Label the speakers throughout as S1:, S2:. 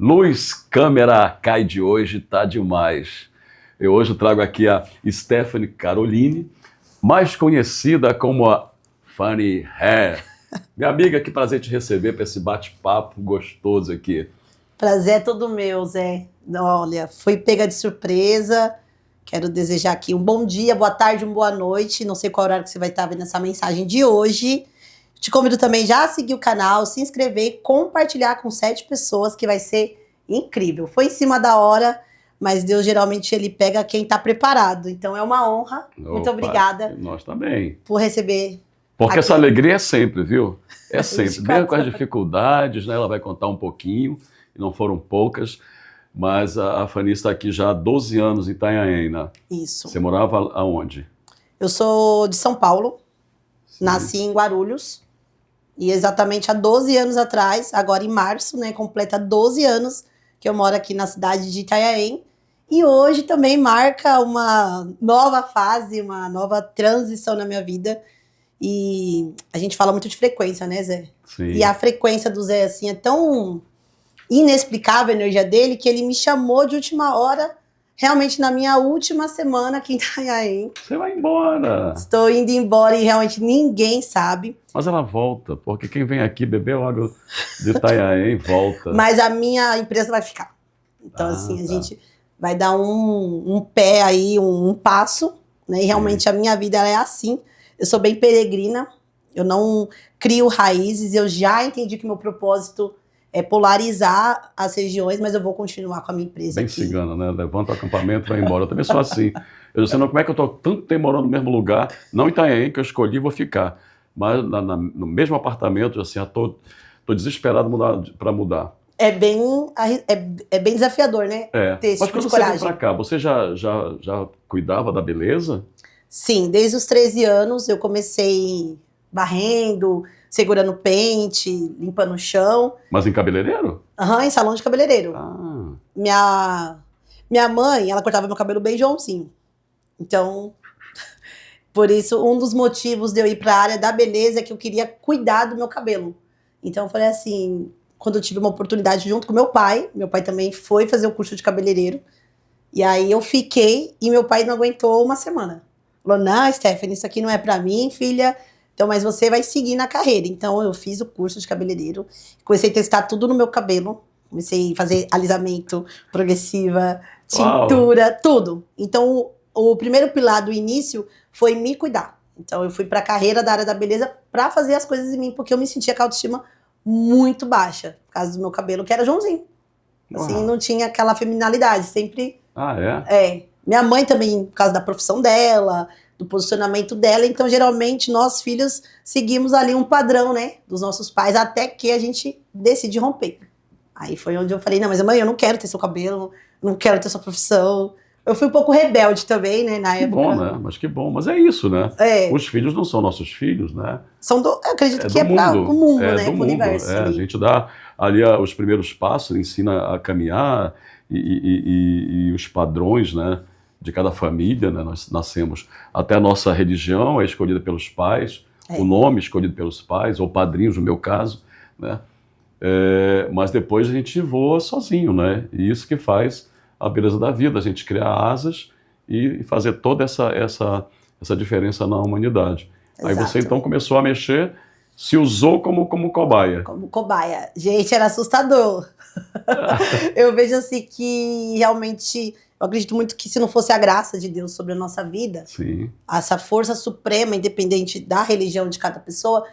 S1: Luz, câmera, cai de hoje, tá demais. Eu hoje trago aqui a Stephanie Caroline, mais conhecida como a Funny Hair. Minha amiga, que prazer te receber para esse bate-papo gostoso aqui.
S2: Prazer é todo meu, Zé. Olha, fui pega de surpresa. Quero desejar aqui um bom dia, boa tarde, uma boa noite. Não sei qual horário que você vai estar vendo essa mensagem de hoje. Te convido também já a seguir o canal, se inscrever e compartilhar com 7 pessoas, que vai ser incrível. Foi em cima da hora, mas Deus geralmente ele pega quem está preparado. Então é uma honra. Muito obrigada.
S1: Nós também.
S2: Por receber.
S1: Porque
S2: aqui.
S1: Essa alegria é sempre, viu? É sempre. Mesmo com as dificuldades, né? Ela vai contar um pouquinho, e não foram poucas. Mas a Fanny está aqui já há 12 anos em Itanhaém, né?
S2: Isso.
S1: Você morava aonde?
S2: Eu sou de São Paulo.
S1: Sim.
S2: Nasci em Guarulhos. E exatamente há 12 anos atrás, agora em março, né, completa 12 anos que eu moro aqui na cidade de Itanhaém. E hoje também marca uma nova fase, uma nova transição na minha vida. E a gente fala muito de frequência, né, Zé?
S1: Sim.
S2: E a frequência do Zé, assim, é tão inexplicável a energia dele, que ele me chamou de última hora, realmente na minha última semana aqui em Itanhaém.
S1: Você vai embora.
S2: Estou indo embora e realmente ninguém sabe.
S1: Mas ela volta, porque quem vem aqui beber água de Itanhaém volta.
S2: Mas a minha empresa vai ficar. Então, assim, a gente vai dar um pé aí, um passo, né? E realmente a minha vida ela é assim. Eu sou bem peregrina, eu não crio raízes, eu já entendi que meu propósito é polarizar as regiões, mas eu vou continuar com a minha empresa
S1: Bem
S2: aqui.
S1: cigana, né? Levanta o acampamento e vai embora. Eu também sou assim. Eu não sei como é que eu estou tanto tempo morando no mesmo lugar, não em Itanhaém, que eu escolhi, vou ficar. Mas no mesmo apartamento, assim, estou desesperado para mudar.
S2: É bem desafiador, né? Ter esse
S1: Mas
S2: tipo
S1: quando
S2: de
S1: você veio
S2: coragem.
S1: para cá, você já cuidava da beleza?
S2: Sim, desde os 13 anos eu comecei varrendo, segurando pente, limpando o chão.
S1: Mas em cabeleireiro?
S2: Em salão de cabeleireiro.
S1: Ah.
S2: Minha mãe, ela cortava meu cabelo bem Joãozinho. Então, por isso, um dos motivos de eu ir para a área da beleza é que eu queria cuidar do meu cabelo. Então, eu falei assim, quando eu tive uma oportunidade junto com meu pai também foi fazer o curso de cabeleireiro, e aí eu fiquei, e meu pai não aguentou uma semana. Falou, não, Stephanie, isso aqui não é para mim, filha, então, mas você vai seguir na carreira. Então, eu fiz o curso de cabeleireiro, comecei a testar tudo no meu cabelo, comecei a fazer alisamento, progressiva, tintura, tudo. Então, o primeiro pilar do início foi me cuidar. Então, eu fui para a carreira da área da beleza para fazer as coisas em mim, porque eu me sentia com a autoestima muito baixa, por causa do meu cabelo, que era Joãozinho. Assim, não tinha aquela feminilidade, sempre... Minha mãe também, por causa da profissão dela, do posicionamento dela, então, geralmente, nós filhos seguimos ali um padrão, né, dos nossos pais, até que a gente decide romper. Aí foi onde eu falei, não, mas mãe, eu não quero ter seu cabelo, não quero ter sua profissão. Eu fui um pouco rebelde também, né, na época.
S1: Que bom, né? Mas que bom. Mas é isso, né? Os filhos não são nossos filhos, né?
S2: Eu acredito que é para o mundo, né? Para o universo.
S1: A gente dá ali os primeiros passos, ensina a caminhar e os padrões, né, de cada família, né? Nós nascemos. Até a nossa religião é escolhida pelos pais, o nome é escolhido pelos pais, ou padrinhos, no meu caso, né? Mas depois a gente voa sozinho, né? E isso que faz a beleza da vida, a gente criar asas e fazer toda essa diferença na humanidade. Exato. Aí você então começou a mexer, se usou como cobaia.
S2: Como cobaia. Gente, era assustador. Eu vejo assim que realmente, eu acredito muito que se não fosse a graça de Deus sobre a nossa vida,
S1: sim,
S2: essa força suprema, independente da religião de cada pessoa,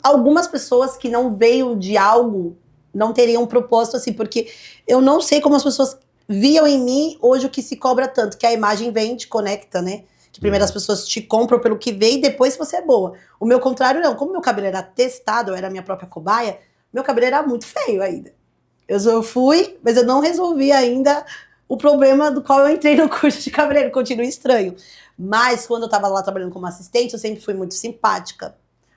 S2: algumas pessoas que não veio de algo não teriam um propósito assim, porque eu não sei como as pessoas viam em mim hoje o que se cobra tanto, que a imagem vem, te conecta, né? Que primeiro as pessoas te compram pelo que vê e depois se você é boa. O meu contrário não, como meu cabelo era testado, eu era a minha própria cobaia, meu cabelo era muito feio ainda. Eu fui, mas eu não resolvi ainda o problema do qual eu entrei no curso de cabeleireiro, continua estranho. Mas quando eu tava lá trabalhando como assistente, eu sempre fui muito simpática,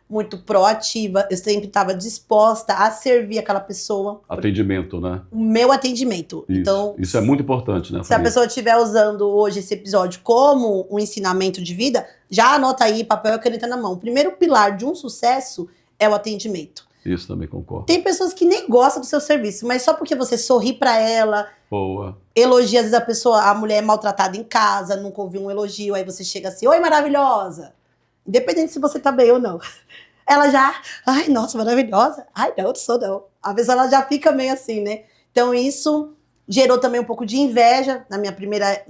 S2: muito proativa, eu sempre estava disposta a servir aquela pessoa.
S1: Atendimento, né?
S2: O meu atendimento.
S1: Isso,
S2: então,
S1: isso é muito importante, né?
S2: Se a pessoa estiver usando hoje esse episódio como um ensinamento de vida, já anota aí, papel e caneta na mão. O primeiro pilar de um sucesso é o atendimento.
S1: Isso também concordo.
S2: Tem pessoas que nem gostam do seu serviço, mas só porque você sorri pra ela,
S1: Boa.
S2: elogia, às vezes a mulher é maltratada em casa, nunca ouviu um elogio, aí você chega assim, oi, maravilhosa. Independente se você tá bem ou não. Ela já, ai, nossa, maravilhosa. Ai, não sou não. Às vezes ela já fica meio assim, né? Então isso gerou também um pouco de inveja na minha primeira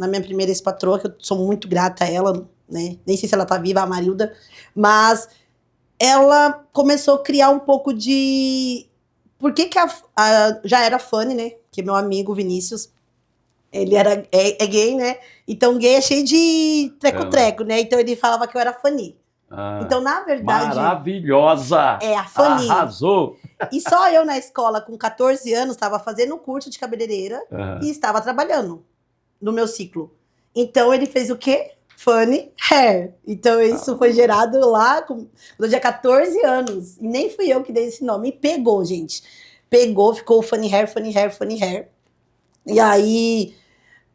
S2: ex-patroa, que eu sou muito grata a ela, né? Nem sei se ela tá viva, a Marilda, mas ela começou a criar um pouco de... Por que já era Fanny, né? Que meu amigo Vinícius, ele é gay, né? Então gay é cheio de treco-treco, né? Então ele falava que eu era Fanny. Então, na verdade...
S1: Maravilhosa!
S2: É, a Fanny.
S1: Arrasou!
S2: E só eu na escola, com 14 anos, estava fazendo um curso de cabeleireira e estava trabalhando no meu ciclo. Então, ele fez o quê? Funny Hair. Então, isso foi gerado lá quando eu tinha 14 anos. E nem fui eu que dei esse nome. E pegou, gente. Pegou, ficou Funny Hair, Funny Hair, Funny Hair. E aí...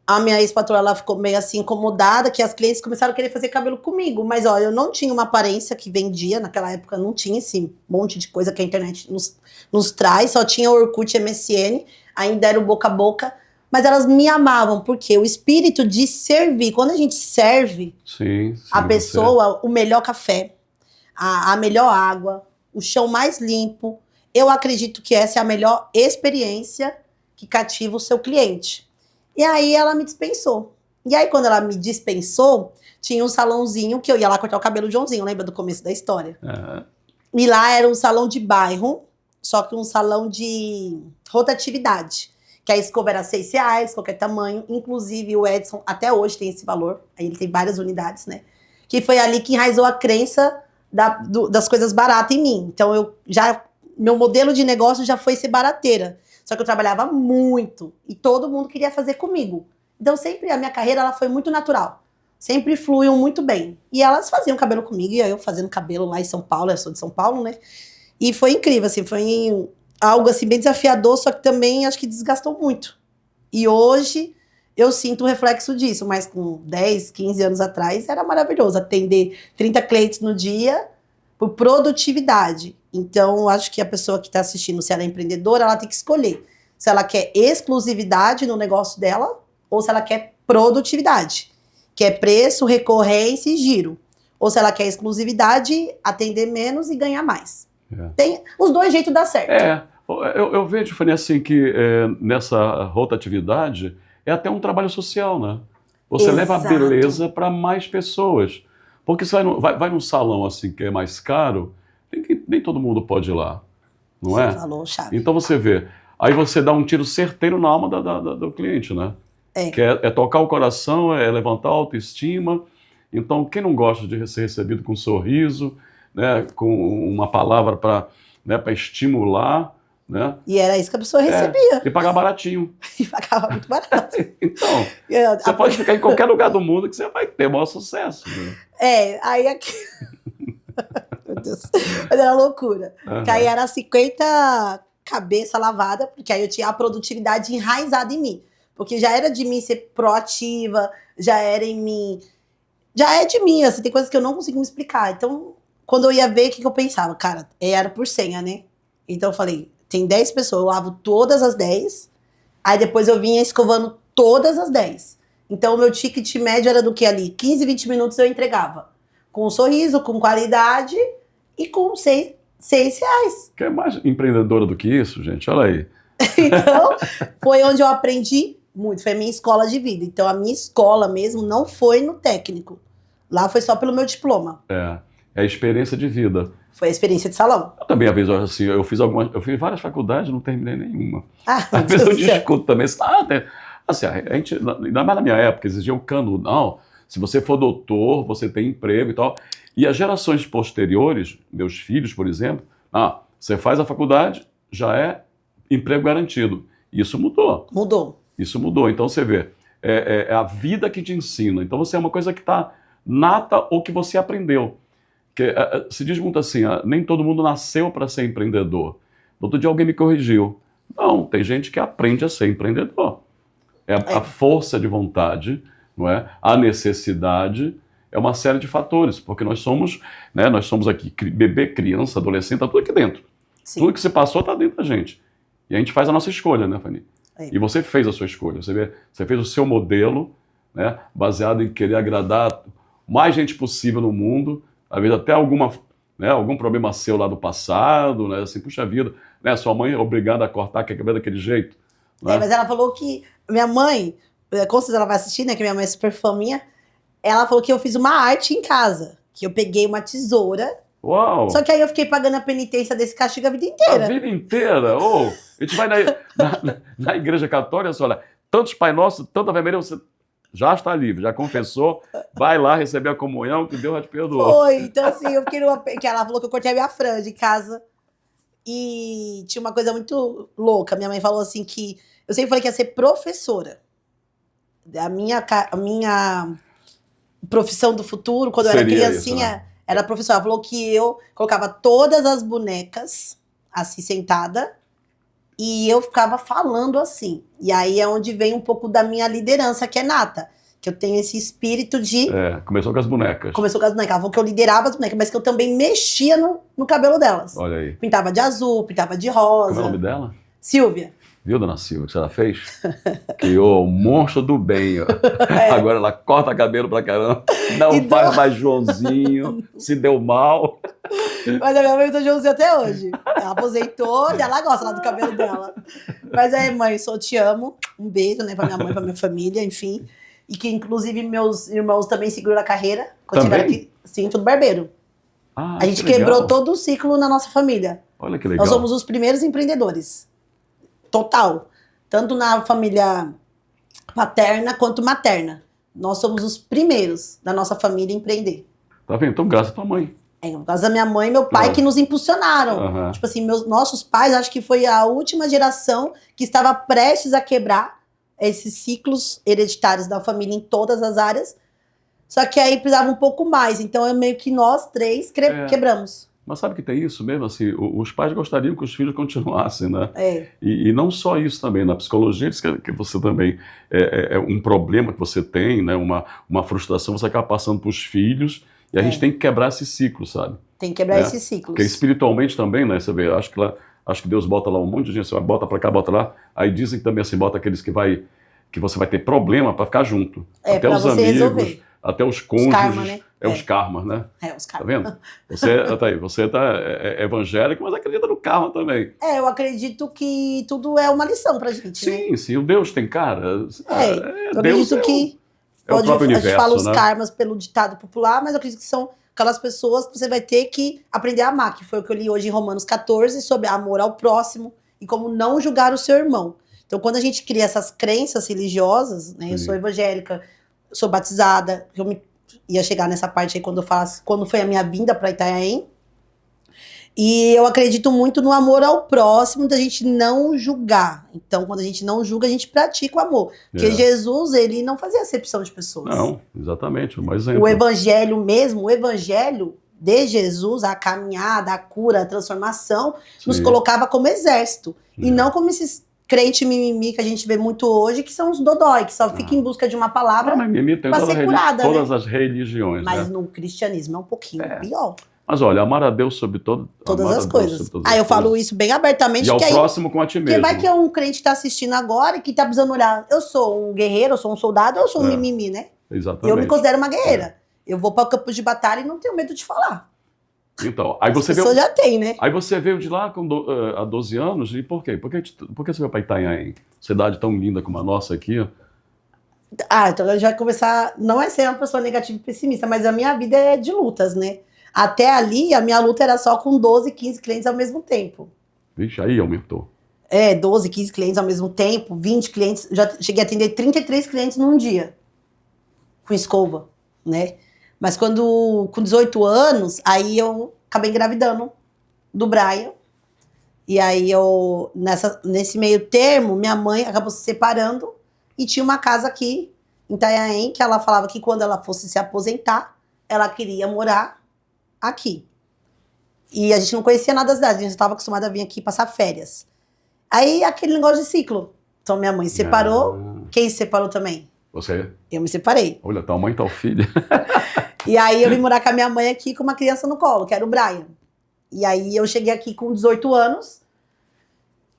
S2: A minha ex-patroa, ela ficou meio assim incomodada, que as clientes começaram a querer fazer cabelo comigo. Mas, olha, eu não tinha uma aparência que vendia, naquela época não tinha esse monte de coisa que a internet nos traz, só tinha Orkut, MSN, ainda era o boca a boca. Mas elas me amavam, porque o espírito de servir, quando a gente serve a pessoa, o melhor café, a melhor água, o chão mais limpo, eu acredito que essa é a melhor experiência que cativa o seu cliente. E aí ela me dispensou. E aí quando ela me dispensou, tinha um salãozinho que eu ia lá cortar o cabelo de Joãozinho, lembra do começo da história? E lá era um salão de bairro, só que um salão de rotatividade. Que a escova era R$6, qualquer tamanho. Inclusive o Edson até hoje tem esse valor. Aí ele tem várias unidades, né? Que foi ali que enraizou a crença das coisas baratas em mim. Então meu modelo de negócio já foi ser barateira. Só que eu trabalhava muito e todo mundo queria fazer comigo. Então sempre a minha carreira ela foi muito natural. Sempre fluiu muito bem. E elas faziam cabelo comigo e eu fazendo cabelo lá em São Paulo. Eu sou de São Paulo, né? E foi incrível, assim, foi algo assim bem desafiador, só que também acho que desgastou muito. E hoje eu sinto o reflexo disso, mas com 10, 15 anos atrás era maravilhoso atender 30 clientes no dia por produtividade. Então, acho que a pessoa que está assistindo, se ela é empreendedora, ela tem que escolher se ela quer exclusividade no negócio dela ou se ela quer produtividade, que é preço, recorrência e giro. Ou se ela quer exclusividade, atender menos e ganhar mais. Tem os dois jeitos dá certo.
S1: Eu vejo, Fanny, assim, que nessa rotatividade é até um trabalho social, né? Você leva a beleza para mais pessoas. Porque você vai num salão assim que é mais caro, nem todo mundo pode ir lá, não é?
S2: Você falou, chave.
S1: Então você vê, aí você dá um tiro certeiro na alma do cliente, né? Que é tocar o coração, é levantar a autoestima. Então quem não gosta de ser recebido com um sorriso, né, com uma palavra para estimular, né?
S2: E era isso que a pessoa recebia.
S1: E pagar baratinho.
S2: E pagava muito barato.
S1: Então, você pode ficar em qualquer lugar do mundo que você vai ter maior sucesso. Né?
S2: Aí aqui... Meu Deus. Mas era loucura. Que aí era 50 cabeça lavada, porque aí eu tinha a produtividade enraizada em mim. Porque já era de mim ser proativa, já era em mim... Já é de mim, assim, tem coisas que eu não consigo me explicar. Então, quando eu ia ver, o que eu pensava? Cara, era por senha, né? Então eu falei, tem 10 pessoas, eu lavo todas as 10, aí depois eu vinha escovando todas as 10. Então o meu ticket médio era do que ali? 15, 20 minutos eu entregava. Com um sorriso, com qualidade e com 6 reais.
S1: Que é mais empreendedora do que isso, gente? Olha aí.
S2: Então, foi onde eu aprendi muito. Foi a minha escola de vida. Então, a minha escola mesmo não foi no técnico. Lá foi só pelo meu diploma.
S1: É a experiência de vida.
S2: Foi a experiência de salão.
S1: Eu também, às vezes, assim, eu fiz várias faculdades, não terminei nenhuma.
S2: Às
S1: vezes eu discuto também. Assim, a gente, ainda mais na minha época, exigia o cano. Não, se você for doutor, você tem emprego e tal. E as gerações posteriores, meus filhos, por exemplo, você faz a faculdade, já é emprego garantido. Isso mudou. Isso mudou. Então, você vê, é a vida que te ensina. Então, você é uma coisa que está nata ou que você aprendeu. Que, se diz muito assim, nem todo mundo nasceu para ser empreendedor. No outro dia alguém me corrigiu. Não, tem gente que aprende a ser empreendedor. A força de vontade, não é? A necessidade, é uma série de fatores, porque nós somos aqui bebê, criança, adolescente, tá tudo aqui dentro.
S2: Sim.
S1: Tudo que você passou está dentro da gente. E a gente faz a nossa escolha, né, Fanny?
S2: É.
S1: E você fez a sua escolha. Você fez o seu modelo, né, baseado em querer agradar mais gente possível no mundo, às vezes até algum problema seu lá do passado, né, assim, puxa vida, né, sua mãe é obrigada a cortar a cabelo daquele jeito. Né?
S2: Mas ela falou que minha mãe, com certeza ela vai assistir, né, que minha mãe é super fã minha, ela falou que eu fiz uma arte em casa, que eu peguei uma tesoura.
S1: Uau!
S2: Só que aí eu fiquei pagando a penitência desse castigo a vida inteira.
S1: A vida inteira? Oh, a gente vai na igreja católica, olha, tantos Pai Nosso, tanta Ave Maria, você já está livre, já confessou, vai lá receber a comunhão, que Deus já te perdoou.
S2: Foi, então assim, eu fiquei que ela falou que eu cortei a minha franja em casa. E tinha uma coisa muito louca, minha mãe falou assim que, eu sempre falei que ia ser professora. A minha profissão do futuro, quando eu era
S1: Seria
S2: criancinha,
S1: isso, né?
S2: era professora. Ela falou que eu colocava todas as bonecas assim, sentada, e eu ficava falando assim. E aí é onde vem um pouco da minha liderança, que é nata. Que eu tenho esse espírito de...
S1: Começou com as bonecas.
S2: Começou com as bonecas. Ela falou que eu liderava as bonecas, mas que eu também mexia no cabelo delas.
S1: Olha aí.
S2: Pintava de azul, pintava de rosa.
S1: Como é o nome dela?
S2: Silvia.
S1: Viu, dona Silvia, o que ela fez? Criou o monstro do bem. Ó. Agora ela corta cabelo pra caramba, não faz mais Joãozinho, se deu mal.
S2: Mas a minha mãe usa Joãozinho até hoje. Ela aposentou e ela gosta lá do cabelo dela. Mas aí, mãe, só te amo. Um beijo, né, pra minha mãe, pra minha família, enfim. E que, inclusive, meus irmãos também seguiram a carreira. Quando chegaram aqui, sim, tudo barbeiro. A gente quebrou todo o ciclo na nossa família.
S1: Olha que legal.
S2: Nós somos os primeiros empreendedores. Total. Tanto na família paterna quanto materna. Nós somos os primeiros da nossa família a empreender.
S1: Tá vendo? Então, graças à tua mãe.
S2: Por causa da minha mãe e meu pai que nos impulsionaram. Tipo assim, nossos pais, acho que foi a última geração que estava prestes a quebrar esses ciclos hereditários da família em todas as áreas. Só que aí precisava um pouco mais. Então, é meio que nós três quebramos.
S1: Mas sabe que tem isso mesmo? Assim, os pais gostariam que os filhos continuassem, né? E não só isso também. Na psicologia diz que você também é um problema que você tem, né? Uma frustração, você acaba passando para os filhos. E a gente tem que quebrar esse ciclo, sabe?
S2: Tem que quebrar esses ciclos.
S1: Porque espiritualmente também, né? Você vê, acho que Deus bota lá um monte de gente, você bota pra cá, bota lá. Aí dizem que também assim, bota aqueles que você vai ter problema para ficar junto. Até os amigos, resolver. Até os cônjuges. Os karma, né? Os karmas, né?
S2: Os karma.
S1: Tá vendo? Você é evangélico, mas acredita no karma também.
S2: Eu acredito que tudo é uma lição pra gente, né?
S1: Sim, o Deus tem cara.
S2: Eu acredito que
S1: o próprio universo,
S2: a gente fala os
S1: né?
S2: karmas pelo ditado popular, mas eu acredito que são aquelas pessoas que você vai ter que aprender a amar, que foi o que eu li hoje em Romanos 14, sobre amor ao próximo e como não julgar o seu irmão. Então, quando a gente cria essas crenças religiosas, né? Eu sou evangélica, sou batizada, eu ia chegar nessa parte aí quando foi a minha vinda para Itanhaém. E eu acredito muito no amor ao próximo, da gente não julgar. Então, quando a gente não julga, a gente pratica o amor. Porque Jesus, ele não fazia acepção de pessoas.
S1: Não, exatamente, um exemplo.
S2: O evangelho mesmo, o evangelho de Jesus, a caminhada, a cura, a transformação, nos colocava como exército. E não como esses crentes mimimi que a gente vê muito hoje, que são os dodói, que só ficam em busca de uma palavra para ser curada.
S1: Todas as religiões,
S2: mas no cristianismo é um pouquinho pior.
S1: Mas olha, amar a Deus sobre todas
S2: as coisas. Eu falo isso bem abertamente.
S1: E ao próximo com a ti mesmo.
S2: Porque vai que é um crente que está assistindo agora e que está precisando olhar. Eu sou um guerreiro, eu sou um soldado, eu sou um mimimi, né?
S1: Exatamente.
S2: Eu me considero uma guerreira. Eu vou para o campo de batalha e não tenho medo de falar.
S1: Então, aí você
S2: veio... já tem, né?
S1: Aí você veio de lá há 12 anos, e por quê? Por que você veio para Itanhaém? Cidade tão linda como a nossa aqui, ó.
S2: Então a gente vai começar... Não é ser uma pessoa negativa e pessimista, mas a minha vida é de lutas, né? Até ali, a minha luta era só com 12, 15 clientes ao mesmo tempo.
S1: Vixe, aí aumentou.
S2: 12, 15 clientes ao mesmo tempo, 20 clientes. Já cheguei a atender 33 clientes num dia. Com escova, né? Mas com 18 anos, aí eu acabei engravidando do Brian. E aí nesse meio termo, minha mãe acabou se separando e tinha uma casa aqui em Itanhaém, que ela falava que quando ela fosse se aposentar, ela queria morar aqui. E a gente não conhecia nada da cidade, a gente estava acostumada a vir aqui passar férias. Aí aquele negócio de ciclo. Então minha mãe se separou. Quem se separou também?
S1: Você?
S2: Eu me separei.
S1: Olha, tua mãe e tua filha.
S2: E aí eu vim morar com a minha mãe aqui com uma criança no colo, que era o Brian. E aí eu cheguei aqui com 18 anos,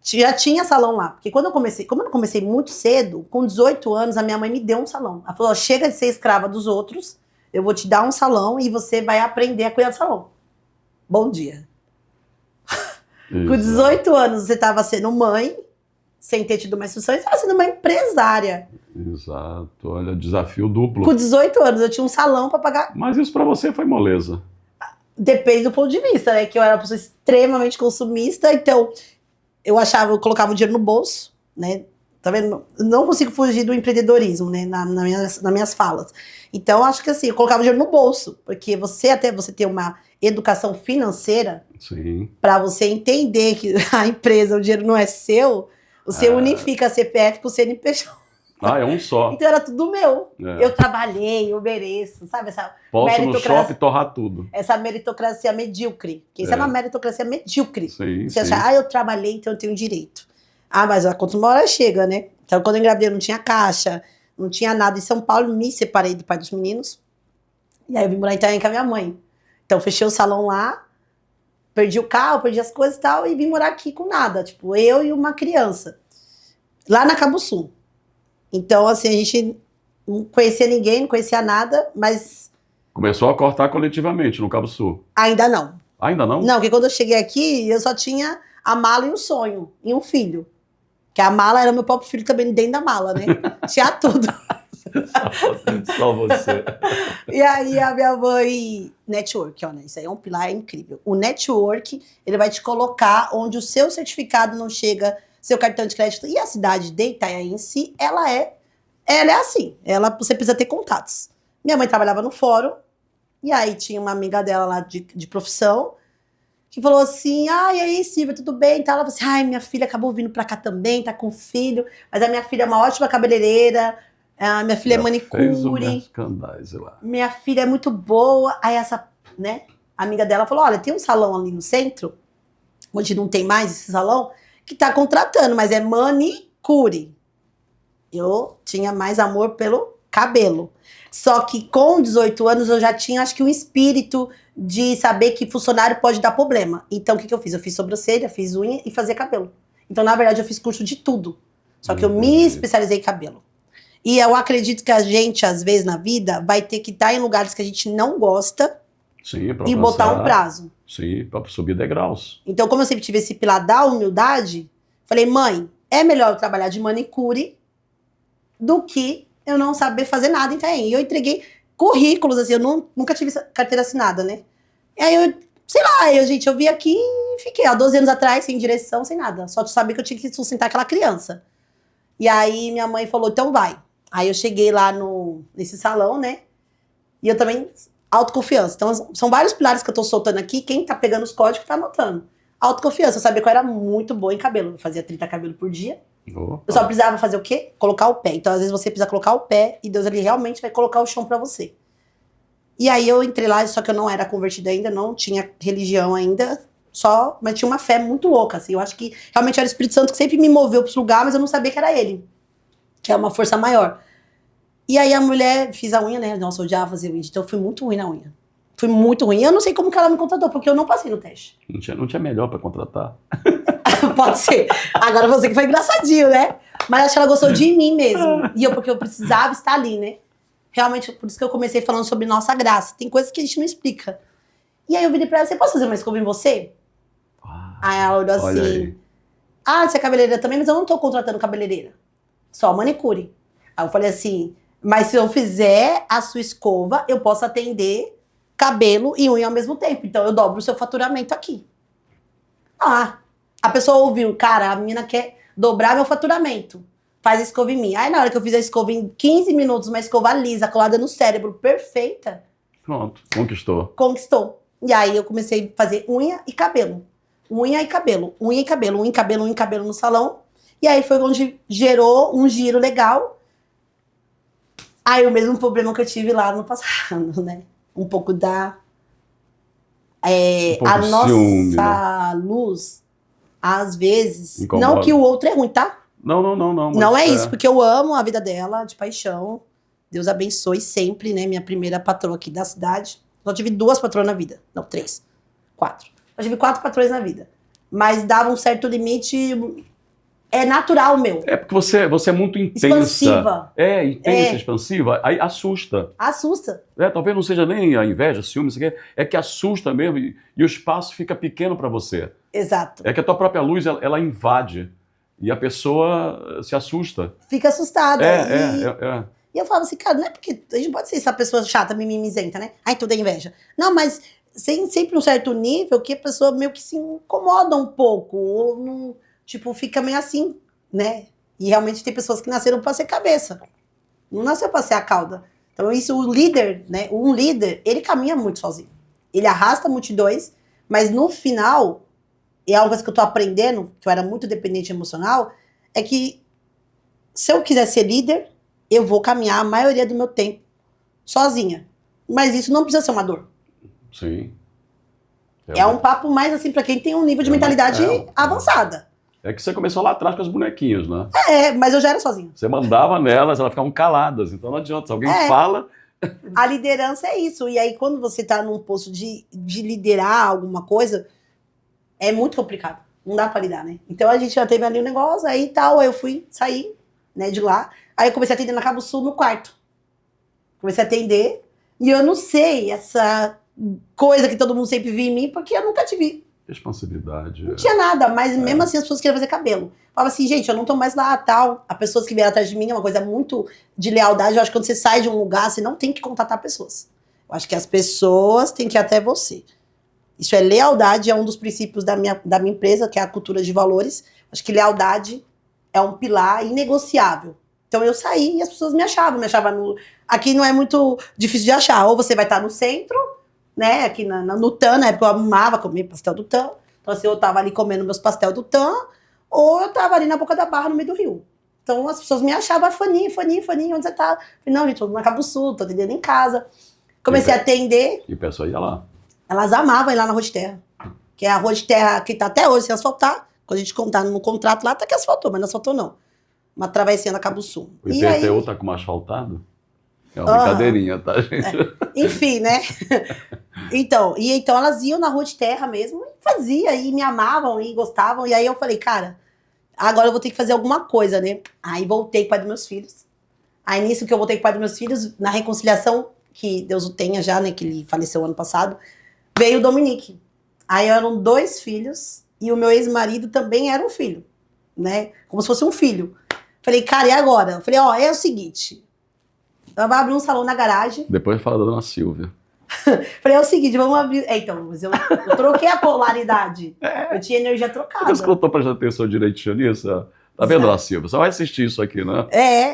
S2: já tinha salão lá. Porque como eu comecei muito cedo, com 18 anos, a minha mãe me deu um salão. Ela falou, chega de ser escrava dos outros, eu vou te dar um salão e você vai aprender a cuidar do salão. Bom dia. Com 18 anos, você estava sendo mãe, sem ter tido uma instrução, e estava sendo uma empresária.
S1: Exato, olha, desafio duplo.
S2: Com 18 anos, eu tinha um salão para pagar.
S1: Mas isso para você foi moleza.
S2: Depende do ponto de vista, né? Que eu era uma pessoa extremamente consumista, então eu colocava o dinheiro no bolso, né? Tá vendo? Não consigo fugir do empreendedorismo, né? Nas minhas falas. Então, acho que assim, eu colocava o dinheiro no bolso, porque você ter uma educação financeira, para você entender que a empresa, o dinheiro não é seu, você unifica a CPF com o CNPJ.
S1: Ah, é um só.
S2: Então era tudo meu. Eu trabalhei, eu mereço, sabe?
S1: Posso no shopping torrar tudo.
S2: Essa meritocracia medíocre. Porque isso é uma meritocracia medíocre.
S1: Sim,
S2: você acha, eu trabalhei, então eu tenho direito. Mas a conta uma hora chega, né? Então quando eu engravidei, não tinha caixa, não tinha nada. Em São Paulo, me separei do pai dos meninos. E aí eu vim morar em Itaém com a minha mãe. Então fechei o salão lá, perdi o carro, perdi as coisas e tal, e vim morar aqui com nada. Tipo, eu e uma criança. Lá na Cabo Sul. Então, assim, a gente não conhecia ninguém, não conhecia nada, mas...
S1: Começou a cortar coletivamente no Cabo Sul?
S2: Ainda não.
S1: Ainda não?
S2: Não, porque quando eu cheguei aqui, eu só tinha a mala e o sonho, e um filho. Que a mala era meu próprio filho também dentro da mala, né? Tinha tudo.
S1: Só você.
S2: E aí a minha mãe... Network, ó, né? Isso aí é um pilar incrível. O network, ele vai te colocar onde o seu certificado não chega... seu cartão de crédito. E a cidade de Itaém em si, ela é assim. Você precisa ter contatos. Minha mãe trabalhava no fórum, e aí tinha uma amiga dela lá de profissão, que falou assim, e aí, Silvia, tudo bem? Então ela falou assim, minha filha acabou vindo pra cá também, tá com filho, mas a minha filha é uma ótima cabeleireira, a minha filha é manicure, minha filha é muito boa. Aí essa, né, amiga dela falou, olha, tem um salão ali no centro, onde não tem mais esse salão, que tá contratando, mas é manicure. Eu tinha mais amor pelo cabelo. Só que com 18 anos eu já tinha, acho que, um espírito de saber que funcionário pode dar problema. Então o que eu fiz? Eu fiz sobrancelha, fiz unha e fazia cabelo. Então, na verdade, eu fiz curso de tudo. Só que eu me especializei em cabelo. E eu acredito que a gente, às vezes, na vida, vai ter que estar em lugares que a gente não gosta.
S1: Sim, pra
S2: e botar um prazo.
S1: Sim, para subir degraus.
S2: Então, como eu sempre tive esse pilar da humildade, falei, mãe, é melhor eu trabalhar de manicure do que eu não saber fazer nada em Itaém. E eu entreguei currículos, assim, eu nunca tive carteira assinada, né? E aí eu, sei lá, eu vim aqui e fiquei, 12 anos atrás, sem direção, sem nada. Só de saber que eu tinha que sustentar aquela criança. E aí minha mãe falou, então vai. Aí eu cheguei lá nesse salão, né? E eu também... autoconfiança. Então, são vários pilares que eu tô soltando aqui. Quem tá pegando os códigos tá anotando. Autoconfiança. Eu sabia que eu era muito boa em cabelo. Eu fazia 30 cabelos por dia.
S1: Opa.
S2: Eu só precisava fazer o quê? Colocar o pé. Então, às vezes, você precisa colocar o pé e Deus ali realmente vai colocar o chão pra você. E aí, eu entrei lá, só que eu não era convertida ainda, não tinha religião ainda, mas tinha uma fé muito louca, assim. Eu acho que realmente era o Espírito Santo que sempre me moveu pros lugares, mas eu não sabia que era ele. Que é uma força maior. E aí a mulher, fiz a unha, né? Nossa, eu odiava fazer unha, então eu fui muito ruim na unha. Fui muito ruim. Eu não sei como que ela me contratou, porque eu não passei no teste.
S1: Não tinha melhor pra contratar.
S2: Pode ser. Agora você que foi engraçadinho, né? Mas acho que ela gostou de mim mesmo. Porque eu precisava estar ali, né? Realmente, por isso que eu comecei falando sobre nossa graça. Tem coisas que a gente não explica. E aí eu virei pra ela, você pode fazer uma escova em você? Aí ela olhou assim, você é cabeleireira também? Mas eu não tô contratando cabeleireira. Só manicure. Aí eu falei assim, mas se eu fizer a sua escova, eu posso atender cabelo e unha ao mesmo tempo. Então eu dobro o seu faturamento aqui. A pessoa ouviu, cara, a menina quer dobrar meu faturamento. Faz a escova em mim. Aí na hora que eu fiz a escova em 15 minutos, uma escova lisa, colada no cérebro, perfeita.
S1: Pronto, conquistou.
S2: Conquistou. E aí eu comecei a fazer unha e cabelo. Unha e cabelo, unha e cabelo, unha e cabelo, unha e cabelo no salão. E aí foi onde gerou um giro legal. Aí o mesmo problema que eu tive lá no passado, né? Um pouco da... a nossa
S1: ciúme, né?
S2: luz, às vezes...
S1: Incomoda.
S2: Não que o outro é ruim, tá?
S1: Não.
S2: Não é isso, porque eu amo a vida dela, de paixão. Deus abençoe sempre, né? Minha primeira patroa aqui da cidade. Só tive 2 patroas na vida. Não, 3. 4. Eu tive 4 patrões na vida. Mas dava um certo limite, é natural meu.
S1: É porque você é muito intensa.
S2: Expansiva.
S1: Intensa, expansiva, aí assusta.
S2: Assusta.
S1: Talvez não seja nem a inveja, ciúme, isso aqui, é que assusta mesmo e o espaço fica pequeno para você.
S2: Exato.
S1: É que a tua própria luz, ela invade e a pessoa se assusta.
S2: Fica assustada. E eu falava assim, cara, não é porque a gente pode ser essa pessoa chata, mimimizenta, né? Ai, tudo é inveja. Não, mas sempre um certo nível que a pessoa meio que se incomoda um pouco, ou não, tipo, fica meio assim, né? E realmente tem pessoas que nasceram para ser cabeça. Não nasceu para ser a cauda. Então isso, o líder, né? Um líder, ele caminha muito sozinho. Ele arrasta multidões, mas no final, e é algo que eu tô aprendendo, que eu era muito dependente emocional, é que se eu quiser ser líder, eu vou caminhar a maioria do meu tempo sozinha. Mas isso não precisa ser uma dor.
S1: Sim.
S2: É um papo mais assim para quem tem um nível de mentalidade avançada.
S1: É que você começou lá atrás com as bonequinhas, né?
S2: Mas eu já era sozinha.
S1: Você mandava nelas, elas ficavam caladas. Então não adianta. Se alguém fala...
S2: A liderança é isso. E aí quando você tá num posto de liderar alguma coisa, é muito complicado. Não dá pra lidar, né? Então a gente já teve ali um negócio, aí tal, aí eu fui sair, né, de lá. Aí eu comecei a atender na Cabo Sul no quarto. Comecei a atender. E eu não sei essa coisa que todo mundo sempre via em mim, porque eu nunca tive.
S1: Responsividade.
S2: Não tinha nada, mas mesmo assim as pessoas queriam fazer cabelo. Falava assim, gente, eu não tô mais lá, tal. As pessoas que vieram atrás de mim é uma coisa muito de lealdade. Eu acho que quando você sai de um lugar, você não tem que contatar pessoas. Eu acho que as pessoas têm que ir até você. Isso é lealdade, é um dos princípios da minha empresa, que é a cultura de valores. Acho que lealdade é um pilar inegociável. Então eu saí e as pessoas me achavam no... Aqui não é muito difícil de achar. Ou você vai estar no centro, né? Aqui no TAM, na época eu amava comer pastel do TAM. Então assim, eu tava ali comendo meus pastel do TAM, ou eu tava ali na Boca da Barra, no meio do Rio. Então as pessoas me achavam, Fani, onde você tá? Eu falei, não, gente, tô na Cabo Sul, tô atendendo em casa. Comecei a atender.
S1: E o pessoal ia lá.
S2: Elas amavam ir lá na Rua de Terra. Que é a Rua de Terra que tá até hoje sem asfaltar. Quando a gente contar no contrato lá, tá que asfaltou, mas não asfaltou não. Uma travessinha da Cabo Sul.
S1: O IPTU tá com asfaltado? É uma brincadeirinha, tá, gente?
S2: Enfim, né? Então elas iam na Rua de Terra mesmo e fazia, e me amavam, e gostavam. E aí eu falei, cara, agora eu vou ter que fazer alguma coisa, né? Aí voltei com o pai dos meus filhos. Aí nisso que eu voltei com o pai dos meus filhos, na reconciliação, que Deus o tenha já, né? Que ele faleceu ano passado, veio o Dominique. Aí eram 2 filhos, e o meu ex-marido também era um filho, né? Como se fosse um filho. Falei, cara, e agora? Eu falei, é o seguinte, ela vai abrir um salão na garagem.
S1: Depois fala da dona Silvia.
S2: Falei, é o seguinte, vamos abrir... então, mas eu troquei a polaridade. Eu tinha energia trocada.
S1: Por isso que eu tô prestando atenção direitinho nisso, ó. Tá vendo, dona Silvia? Só vai assistir isso aqui, né?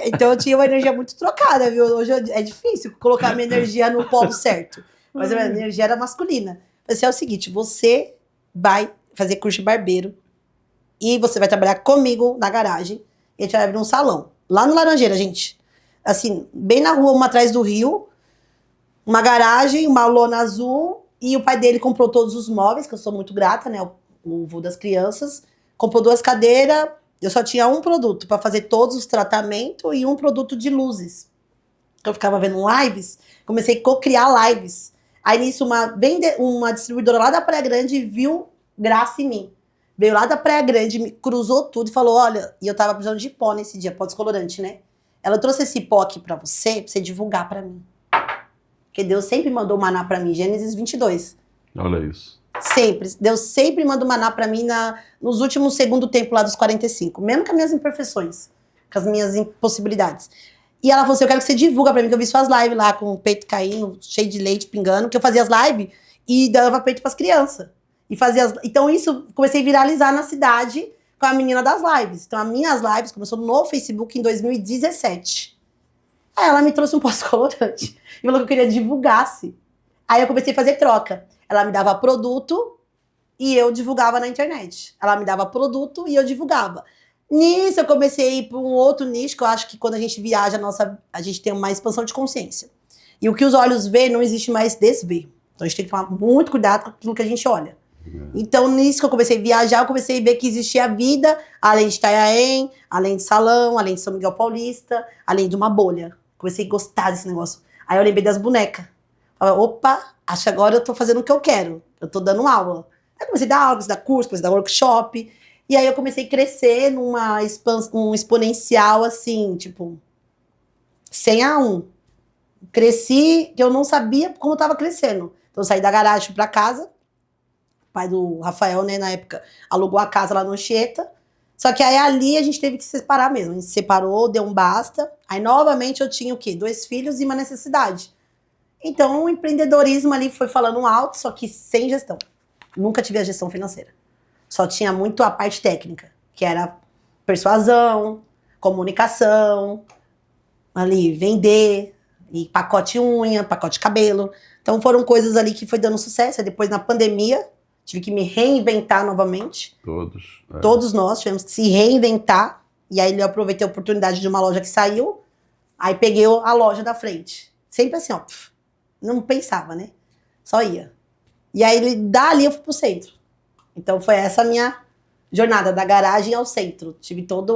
S2: Então eu tinha uma energia muito trocada, viu? Hoje é difícil colocar minha energia no polo certo. Mas a minha energia era masculina. Falei assim, é o seguinte, você vai fazer curso de barbeiro e você vai trabalhar comigo na garagem e a gente vai abrir um salão. Lá no Laranjeira, gente. Assim, bem na rua, uma atrás do rio, uma garagem, uma lona azul, e o pai dele comprou todos os móveis, que eu sou muito grata, né? O vô das crianças. Comprou 2 cadeiras, eu só tinha um produto para fazer todos os tratamentos e um produto de luzes. Eu ficava vendo lives, comecei a co-criar lives. Aí nisso, uma distribuidora lá da Praia Grande viu graça em mim. Veio lá da Praia Grande, me cruzou tudo e falou, olha, e eu tava precisando de pó nesse dia, pó descolorante, né? Ela trouxe esse pó aqui pra você divulgar pra mim. Porque Deus sempre mandou maná pra mim, Gênesis 22.
S1: Olha isso.
S2: Sempre. Deus sempre manda maná pra mim nos últimos segundo tempo lá dos 45. Mesmo com as minhas imperfeições, com as minhas impossibilidades. E ela falou assim, eu quero que você divulga pra mim, que eu vi suas lives lá com o peito caindo, cheio de leite pingando, que eu fazia as lives e dava peito pras crianças. Então isso comecei a viralizar na cidade com a menina das lives. Então as minhas lives começou no Facebook em 2017. Aí ela me trouxe um pós-colorante e falou que eu queria divulgasse. Aí eu comecei a fazer troca. Ela me dava produto e eu divulgava na internet. Ela me dava produto e eu divulgava. Nisso eu comecei a ir para um outro nicho, que eu acho que quando a gente viaja, a gente tem uma expansão de consciência. E o que os olhos veem, não existe mais desver. Então a gente tem que tomar muito cuidado com aquilo que a gente olha. Então nisso que eu comecei a viajar, eu comecei a ver que existia vida, além de Itanhaém, além de Salão, além de São Miguel Paulista, além de uma bolha. Comecei a gostar desse negócio. Aí eu lembrei das bonecas. Falei, opa, acho que agora eu tô fazendo o que eu quero. Eu tô dando aula. Aí comecei a dar aula, comecei a dar curso, comecei a dar workshop. E aí eu comecei a crescer um exponencial, assim, tipo, 100 a 1. Cresci que eu não sabia como eu tava crescendo. Então eu saí da garagem pra casa. O pai do Rafael, né, na época, alugou a casa lá no Anchieta. Só que aí ali a gente teve que se separar mesmo. A gente se separou, deu um basta. Aí novamente eu tinha o quê? 2 filhos e uma necessidade. Então o empreendedorismo ali foi falando alto, só que sem gestão. Nunca tive a gestão financeira. Só tinha muito a parte técnica, que era persuasão, comunicação, ali vender, e pacote unha, pacote cabelo. Então foram coisas ali que foi dando sucesso. Aí depois na pandemia, tive que me reinventar novamente.
S1: Todos.
S2: Todos nós tivemos que se reinventar. E aí eu aproveitei a oportunidade de uma loja que saiu. Aí peguei a loja da frente. Sempre assim, ó. Não pensava, né? Só ia. E aí dali eu fui pro centro. Então foi essa a minha jornada, da garagem ao centro. Tive toda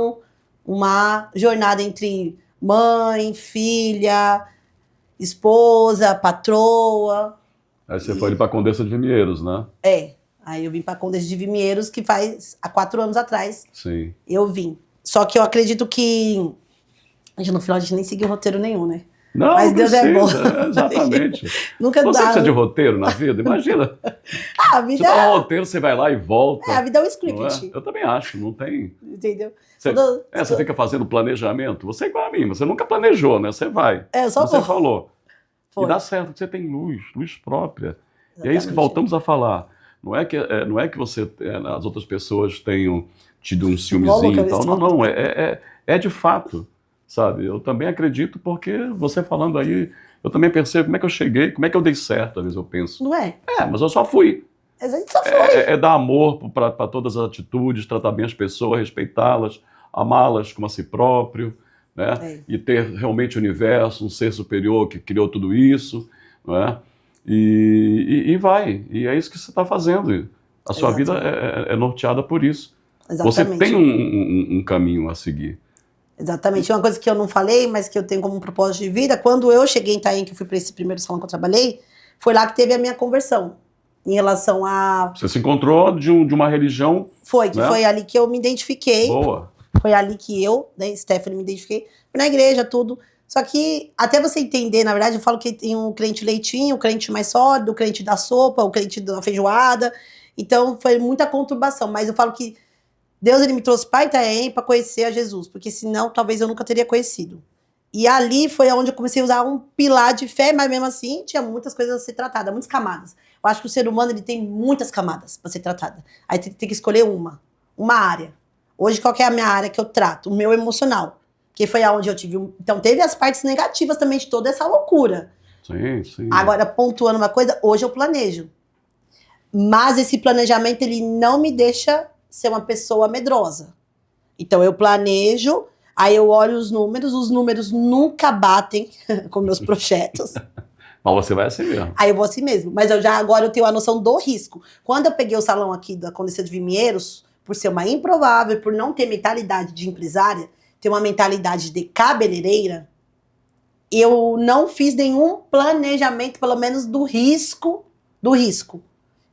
S2: uma jornada entre mãe, filha, esposa, patroa.
S1: Aí você foi ali pra Condessa de Vimieiros, né?
S2: Aí eu vim pra Condessa de Vimieiros, que faz há 4 anos atrás.
S1: Sim.
S2: Eu vim. Só que eu acredito que... no final a gente nem seguiu roteiro nenhum, né?
S1: Não,
S2: mas Deus
S1: precisa,
S2: é bom.
S1: Exatamente.
S2: Nunca
S1: Você
S2: dá.
S1: precisa de roteiro na vida? Imagina.
S2: A
S1: Você
S2: vida
S1: dá um roteiro, você vai lá e volta.
S2: a vida é um
S1: Não é?
S2: script.
S1: Eu também acho, não tem...
S2: Entendeu?
S1: Você fica fazendo planejamento, você é igual a mim, você nunca planejou, né? Você vai.
S2: Eu só
S1: Você
S2: vou.
S1: falou.
S2: Foi.
S1: E dá certo, você tem luz própria.
S2: Exatamente.
S1: E é isso que voltamos a falar. Não é que você, as outras pessoas tenham tido um ciúmezinho e tal. Não. É de fato, sabe? Eu também acredito porque você falando aí, eu também percebo como é que eu cheguei, como é que eu dei certo, às vezes eu penso.
S2: Não é?
S1: Mas eu só fui.
S2: A gente só foi.
S1: É dar amor para todas as atitudes, tratar bem as pessoas, respeitá-las, amá-las como a si próprio, né? E ter realmente o universo, um ser superior que criou tudo isso, não é? E vai. E é isso que você está fazendo. A sua vida é norteada por isso.
S2: Exatamente.
S1: Você tem um caminho a seguir.
S2: Exatamente. Uma coisa que eu não falei, mas que eu tenho como um propósito de vida, quando eu cheguei em Itaim, que eu fui para esse primeiro salão que eu trabalhei, foi lá que teve a minha conversão. Em relação a...
S1: Você se encontrou de uma religião...
S2: Foi ali que eu me identifiquei.
S1: Boa.
S2: Foi ali que eu, né, Stephanie, me identifiquei. Fui na igreja, tudo. Só que, até você entender, na verdade, eu falo que tem um crente leitinho, o crente mais sólido, o crente da sopa, o crente da feijoada. Então, foi muita conturbação. Mas eu falo que Deus, ele me trouxe para Itaém para conhecer a Jesus. Porque senão, talvez eu nunca teria conhecido. E ali foi onde eu comecei a usar um pilar de fé, mas mesmo assim, tinha muitas coisas a ser tratadas, muitas camadas. Eu acho que o ser humano, ele tem muitas camadas para ser tratada. Aí tem que escolher uma área. Hoje, qual que é a minha área que eu trato? O meu emocional. Que foi aonde eu tive... Então, teve as partes negativas também de toda essa loucura.
S1: Sim.
S2: Agora, pontuando uma coisa, hoje eu planejo. Mas esse planejamento, ele não me deixa ser uma pessoa medrosa. Então, eu planejo, aí eu olho os números nunca batem com meus projetos.
S1: Mas você vai assim mesmo.
S2: Aí eu vou assim mesmo. Mas agora eu tenho a noção do risco. Quando eu peguei o salão aqui da Condessa de Vimieiros, por ser uma improvável, por não ter mentalidade de empresária, ter uma mentalidade de cabeleireira, eu não fiz nenhum planejamento, pelo menos do risco.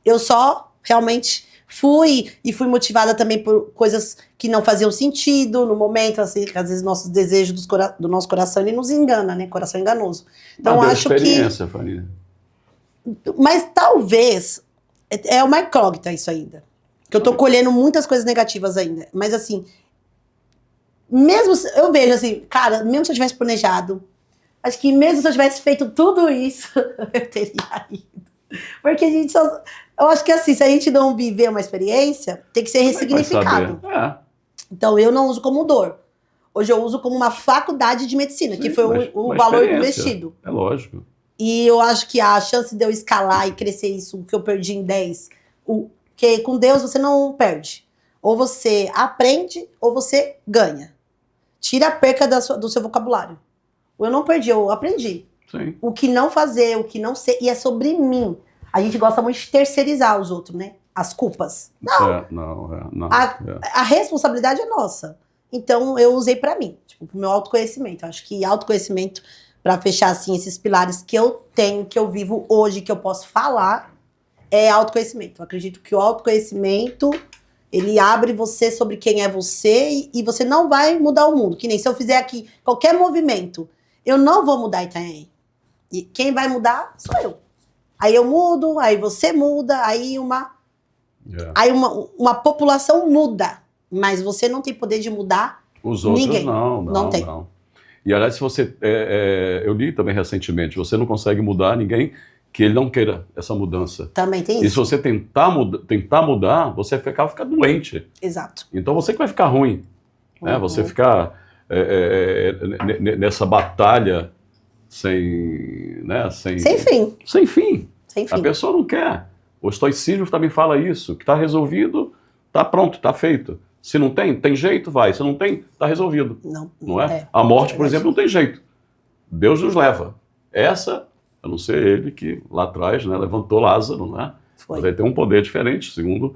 S2: Eu só realmente fui motivada também por coisas que não faziam sentido no momento, assim, que às vezes nossos desejos do nosso coração, ele nos engana, né? Coração enganoso. Então, acho
S1: experiência, Fanny.
S2: Mas talvez, é uma incógnita isso ainda. Que eu tô colhendo muitas coisas negativas ainda. Mas assim, mesmo, eu vejo assim, cara, mesmo se eu tivesse planejado, acho que mesmo se eu tivesse feito tudo isso, eu teria ido. Porque a gente só... Eu acho que assim, se a gente não viver uma experiência, tem que ser ressignificado. Então, eu não uso como dor. Hoje eu uso como uma faculdade de medicina, que foi o valor investido.
S1: É lógico.
S2: E eu acho que a chance de eu escalar e crescer isso, que eu perdi em 10, porque com Deus você não perde. Ou você aprende, ou você ganha. Tira a perca do seu vocabulário. Eu não perdi, eu aprendi.
S1: Sim.
S2: O que não fazer, o que não ser, e é sobre mim. A gente gosta muito de terceirizar os outros, né? As culpas. Não. A responsabilidade é nossa. Então, eu usei pra mim, tipo, pro meu autoconhecimento. Eu acho que autoconhecimento, pra fechar, assim, esses pilares que eu tenho, que eu vivo hoje, que eu posso falar, é autoconhecimento. Eu acredito que o autoconhecimento, ele abre você sobre quem é você e você não vai mudar o mundo. Que nem se eu fizer aqui qualquer movimento, eu não vou mudar Itanhaém. E quem vai mudar sou eu. Aí eu mudo, aí você muda, aí uma população muda. Mas você não tem poder de mudar
S1: os outros
S2: ninguém.
S1: Não tem. E aliás, se você... eu li também recentemente, você não consegue mudar ninguém que ele não queira essa mudança.
S2: Também tem isso.
S1: E se você tentar mudar, você fica doente.
S2: Exato.
S1: Então você que vai ficar ruim. Né? Você ficar nessa batalha sem fim. Sem fim. A pessoa não quer. O estoicismo também fala isso, que está resolvido, está pronto, está feito. Se não tem jeito, vai. Se não tem, está resolvido. Não é? A morte, por exemplo, não tem jeito. Deus nos leva. Essa... a não ser ele que lá atrás, né, levantou Lázaro, né? Mas ele tem um poder diferente, segundo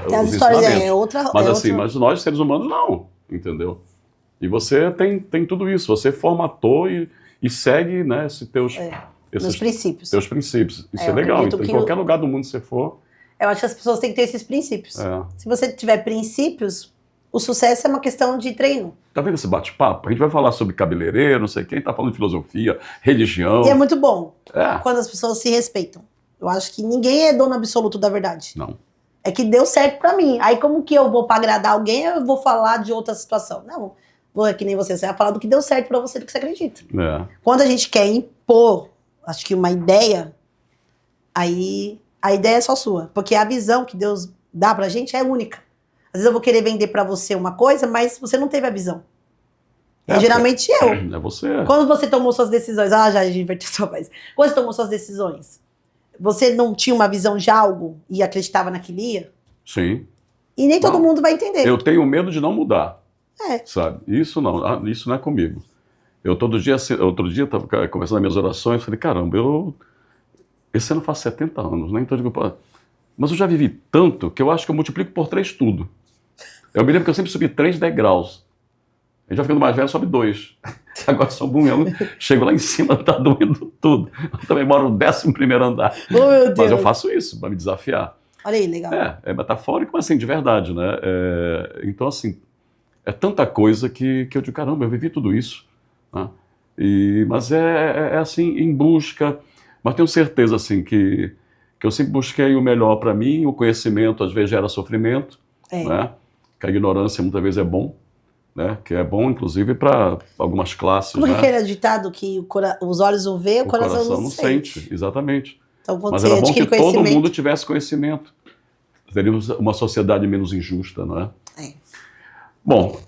S1: os ensinamentos. Mas nós, seres humanos, não, entendeu? E você tem tudo isso, você formatou e segue, né, esses teus princípios. Teus princípios. Isso é legal. Então, em qualquer lugar do mundo que você for...
S2: Eu acho que as pessoas têm que ter esses princípios. Se você tiver princípios, o sucesso é uma questão de treino.
S1: Tá vendo esse bate-papo? A gente vai falar sobre cabeleireiro, não sei quem, tá falando de filosofia, religião.
S2: E é muito bom quando as pessoas se respeitam. Eu acho que ninguém é dono absoluto da verdade.
S1: Não.
S2: É que deu certo pra mim. Aí como que eu vou pra agradar alguém, eu vou falar de outra situação? Não, que nem você vai falar do que deu certo pra você, do que você acredita. Quando a gente quer impor, acho que uma ideia, aí a ideia é só sua. Porque a visão que Deus dá pra gente é única. Às vezes eu vou querer vender pra você uma coisa, mas você não teve a visão. Geralmente eu.
S1: É você.
S2: Quando você tomou suas decisões... já inverteu sua voz. Quando você tomou suas decisões, você não tinha uma visão de algo e acreditava naquilo?
S1: Sim.
S2: E nem todo mundo vai entender.
S1: Eu tenho medo de não mudar. Sabe? Isso não é comigo. Outro dia eu estava conversando nas minhas orações, falei, caramba, esse ano eu faço 70 anos, né? Então eu digo, mas eu já vivi tanto que eu acho que eu multiplico por 3 tudo. Eu me lembro que eu sempre subi 3 degraus. A gente vai ficando mais velho, sobe 2. Agora sobe 1, eu chego lá em cima, tá doendo tudo. Eu também moro no 11º andar.
S2: Oh, meu Deus.
S1: Mas eu faço isso para me desafiar.
S2: Olha aí, legal.
S1: É metafórico, mas assim, de verdade, né? Então, assim, é tanta coisa que eu digo, caramba, eu vivi tudo isso. Né? Mas é assim, em busca. Mas tenho certeza, assim, que eu sempre busquei o melhor para mim. O conhecimento, às vezes, gera sofrimento. Né? Que a ignorância, muitas vezes, é bom. Né? Que é bom, inclusive, para algumas classes.
S2: Como que aquele ditado que os olhos não vê, o coração não sente.
S1: Exatamente.
S2: Então,
S1: mas era bom que todo mundo tivesse conhecimento. Teríamos uma sociedade menos injusta, não é? Bom,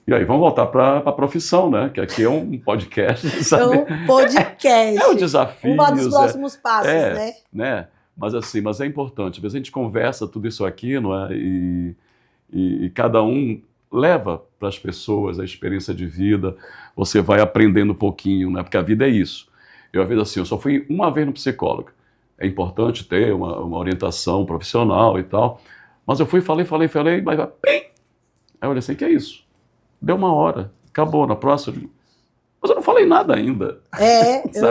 S1: e aí, vamos voltar para a profissão, né? Que aqui é um podcast, sabe?
S2: É um podcast.
S1: É um desafio.
S2: Um dos próximos passos,
S1: né? Mas assim, é importante. Às vezes a gente conversa tudo isso aqui, não é? E cada um leva para as pessoas a experiência de vida, você vai aprendendo um pouquinho, né? Porque a vida é isso. Eu, às vezes, assim, eu só fui uma vez no psicólogo. É importante ter uma orientação profissional e tal. Mas eu fui, falei, mas bem! Aí eu olhei assim, que é isso? Deu 1 hora, acabou, na próxima. Mas eu não falei nada ainda.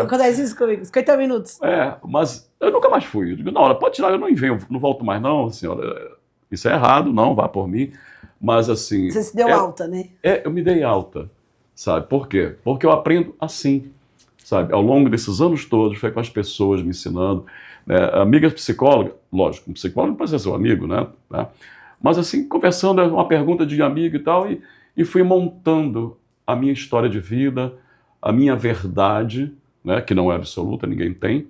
S2: Acontece isso comigo, 50 minutos.
S1: Mas eu nunca mais fui. Eu digo, não, pode tirar, eu não venho, não volto mais não, senhora. Isso é errado, não, vá por mim. Mas assim...
S2: Você se deu alta, né?
S1: Eu me dei alta, sabe? Por quê? Porque eu aprendo assim, sabe? Ao longo desses anos todos, foi com as pessoas me ensinando. Né? Amiga psicóloga, lógico, um psicólogo não pode ser seu amigo, né? Mas assim, conversando, uma pergunta de amigo e tal, e fui montando a minha história de vida, a minha verdade, né? Que não é absoluta, ninguém tem.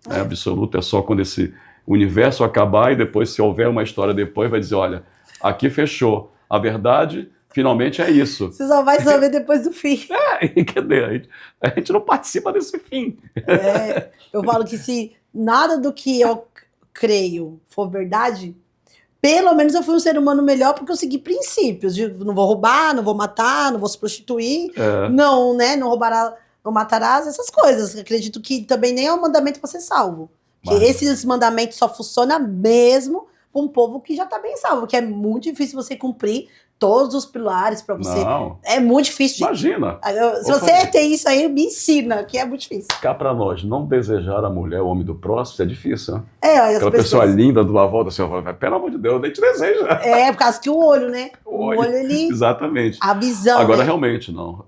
S1: Né? Absoluta é só quando esse universo acabar e depois, se houver uma história depois, vai dizer, olha, aqui fechou. A verdade, finalmente, é isso.
S2: Você só vai saber depois do fim.
S1: Quer dizer, a gente não participa desse fim.
S2: Eu falo que se nada do que eu creio for verdade, pelo menos eu fui um ser humano melhor porque eu segui princípios. De não vou roubar, não vou matar, não vou se prostituir, não roubará, não matarás, essas coisas. Acredito que também nem é um mandamento para ser salvo. Porque esses mandamentos só funcionam mesmo para um povo que já está bem salvo, que é muito difícil você cumprir todos os pilares pra você.
S1: Não,
S2: É muito difícil, gente.
S1: imagina.
S2: Se você tem isso aí, me ensina, que é muito difícil.
S1: Cá pra nós, não desejar a mulher, o homem do próximo, é difícil, né?
S2: Olha, as
S1: Aquela pessoa linda do avó do seu avô, pelo amor de Deus, nem te deseja.
S2: Por causa que o olho, né? O olho, ele...
S1: Exatamente.
S2: A visão,
S1: Agora,
S2: né?
S1: realmente, não.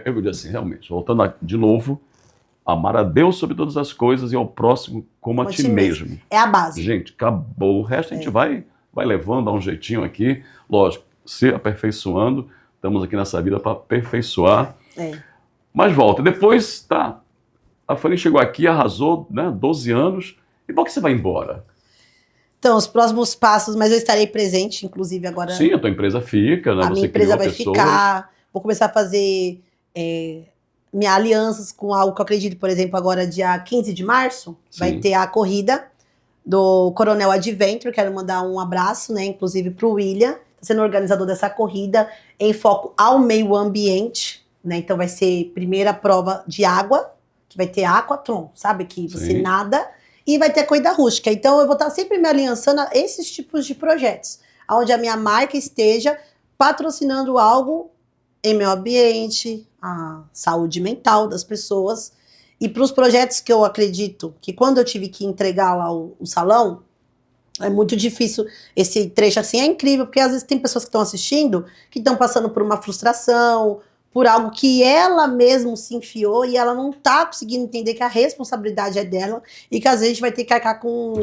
S1: Eu digo assim, realmente, voltando de novo, amar a Deus sobre todas as coisas e ao próximo como a ti mesmo.
S2: É a base.
S1: Gente, acabou. O resto a gente vai levando, dá um jeitinho aqui. Lógico, se aperfeiçoando. Estamos aqui nessa vida para aperfeiçoar. Mas volta. Depois, tá. A Fanny chegou aqui, arrasou, né? 12 anos. E por que você vai embora?
S2: Então, os próximos passos, mas eu estarei presente, inclusive agora.
S1: Sim, a tua empresa fica, né?
S2: A minha empresa vai ficar. Vou começar a fazer minhas alianças com algo que eu acredito, por exemplo, agora dia 15 de março, vai ter a corrida do Coronel Adventure. Quero mandar um abraço, né? Inclusive para o William, sendo organizador dessa corrida, em foco ao meio ambiente, né? Então vai ser primeira prova de água, que vai ter aquatron, sabe? Que você nada, e vai ter a corrida rústica. Então eu vou estar sempre me aliançando a esses tipos de projetos, onde a minha marca esteja patrocinando algo em meio ambiente, a saúde mental das pessoas, e para os projetos que eu acredito que quando eu tive que entregar lá o salão, é muito difícil. Esse trecho assim é incrível, porque às vezes tem pessoas que estão assistindo que estão passando por uma frustração, por algo que ela mesma se enfiou e ela não está conseguindo entender que a responsabilidade é dela e que às vezes a gente vai ter que arcar com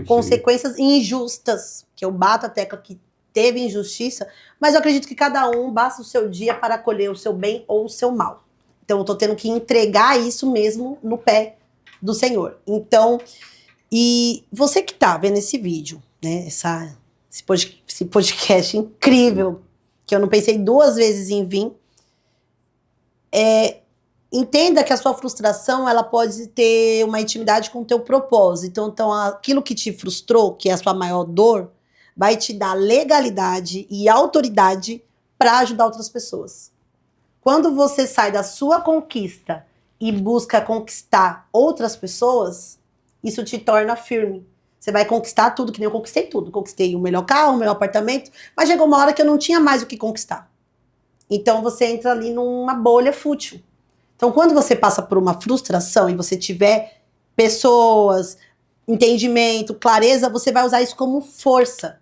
S2: consequências injustas, que eu bato a tecla que teve injustiça, mas eu acredito que cada um basta o seu dia para colher o seu bem ou o seu mal. Então eu tô tendo que entregar isso mesmo no pé do Senhor. Então, e você que tá vendo esse vídeo, né, esse podcast incrível, que eu não pensei 2 vezes em vir, entenda que a sua frustração, ela pode ter uma intimidade com o teu propósito. Então aquilo que te frustrou, que é a sua maior dor, vai te dar legalidade e autoridade para ajudar outras pessoas. Quando você sai da sua conquista e busca conquistar outras pessoas, isso te torna firme. Você vai conquistar tudo, que nem eu conquistei tudo. Conquistei o melhor carro, o melhor apartamento, mas chegou uma hora que eu não tinha mais o que conquistar. Então você entra ali numa bolha fútil. Então quando você passa por uma frustração e você tiver pessoas, entendimento, clareza, você vai usar isso como força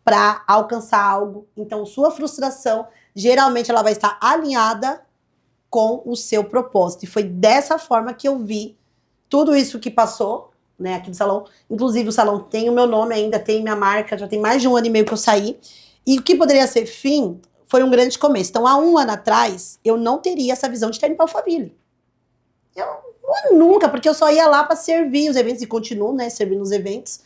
S2: para alcançar algo. Então sua frustração, geralmente ela vai estar alinhada com o seu propósito. E foi dessa forma que eu vi tudo isso que passou, né, aqui no salão. Inclusive o salão tem o meu nome ainda, tem minha marca, já tem mais de 1 ano e meio que eu saí. E o que poderia ser fim foi um grande começo. Então há 1 ano atrás, eu não teria essa visão de ter ido para Alphaville. Eu nunca, porque eu só ia lá para servir os eventos, e continuo, né, servindo os eventos.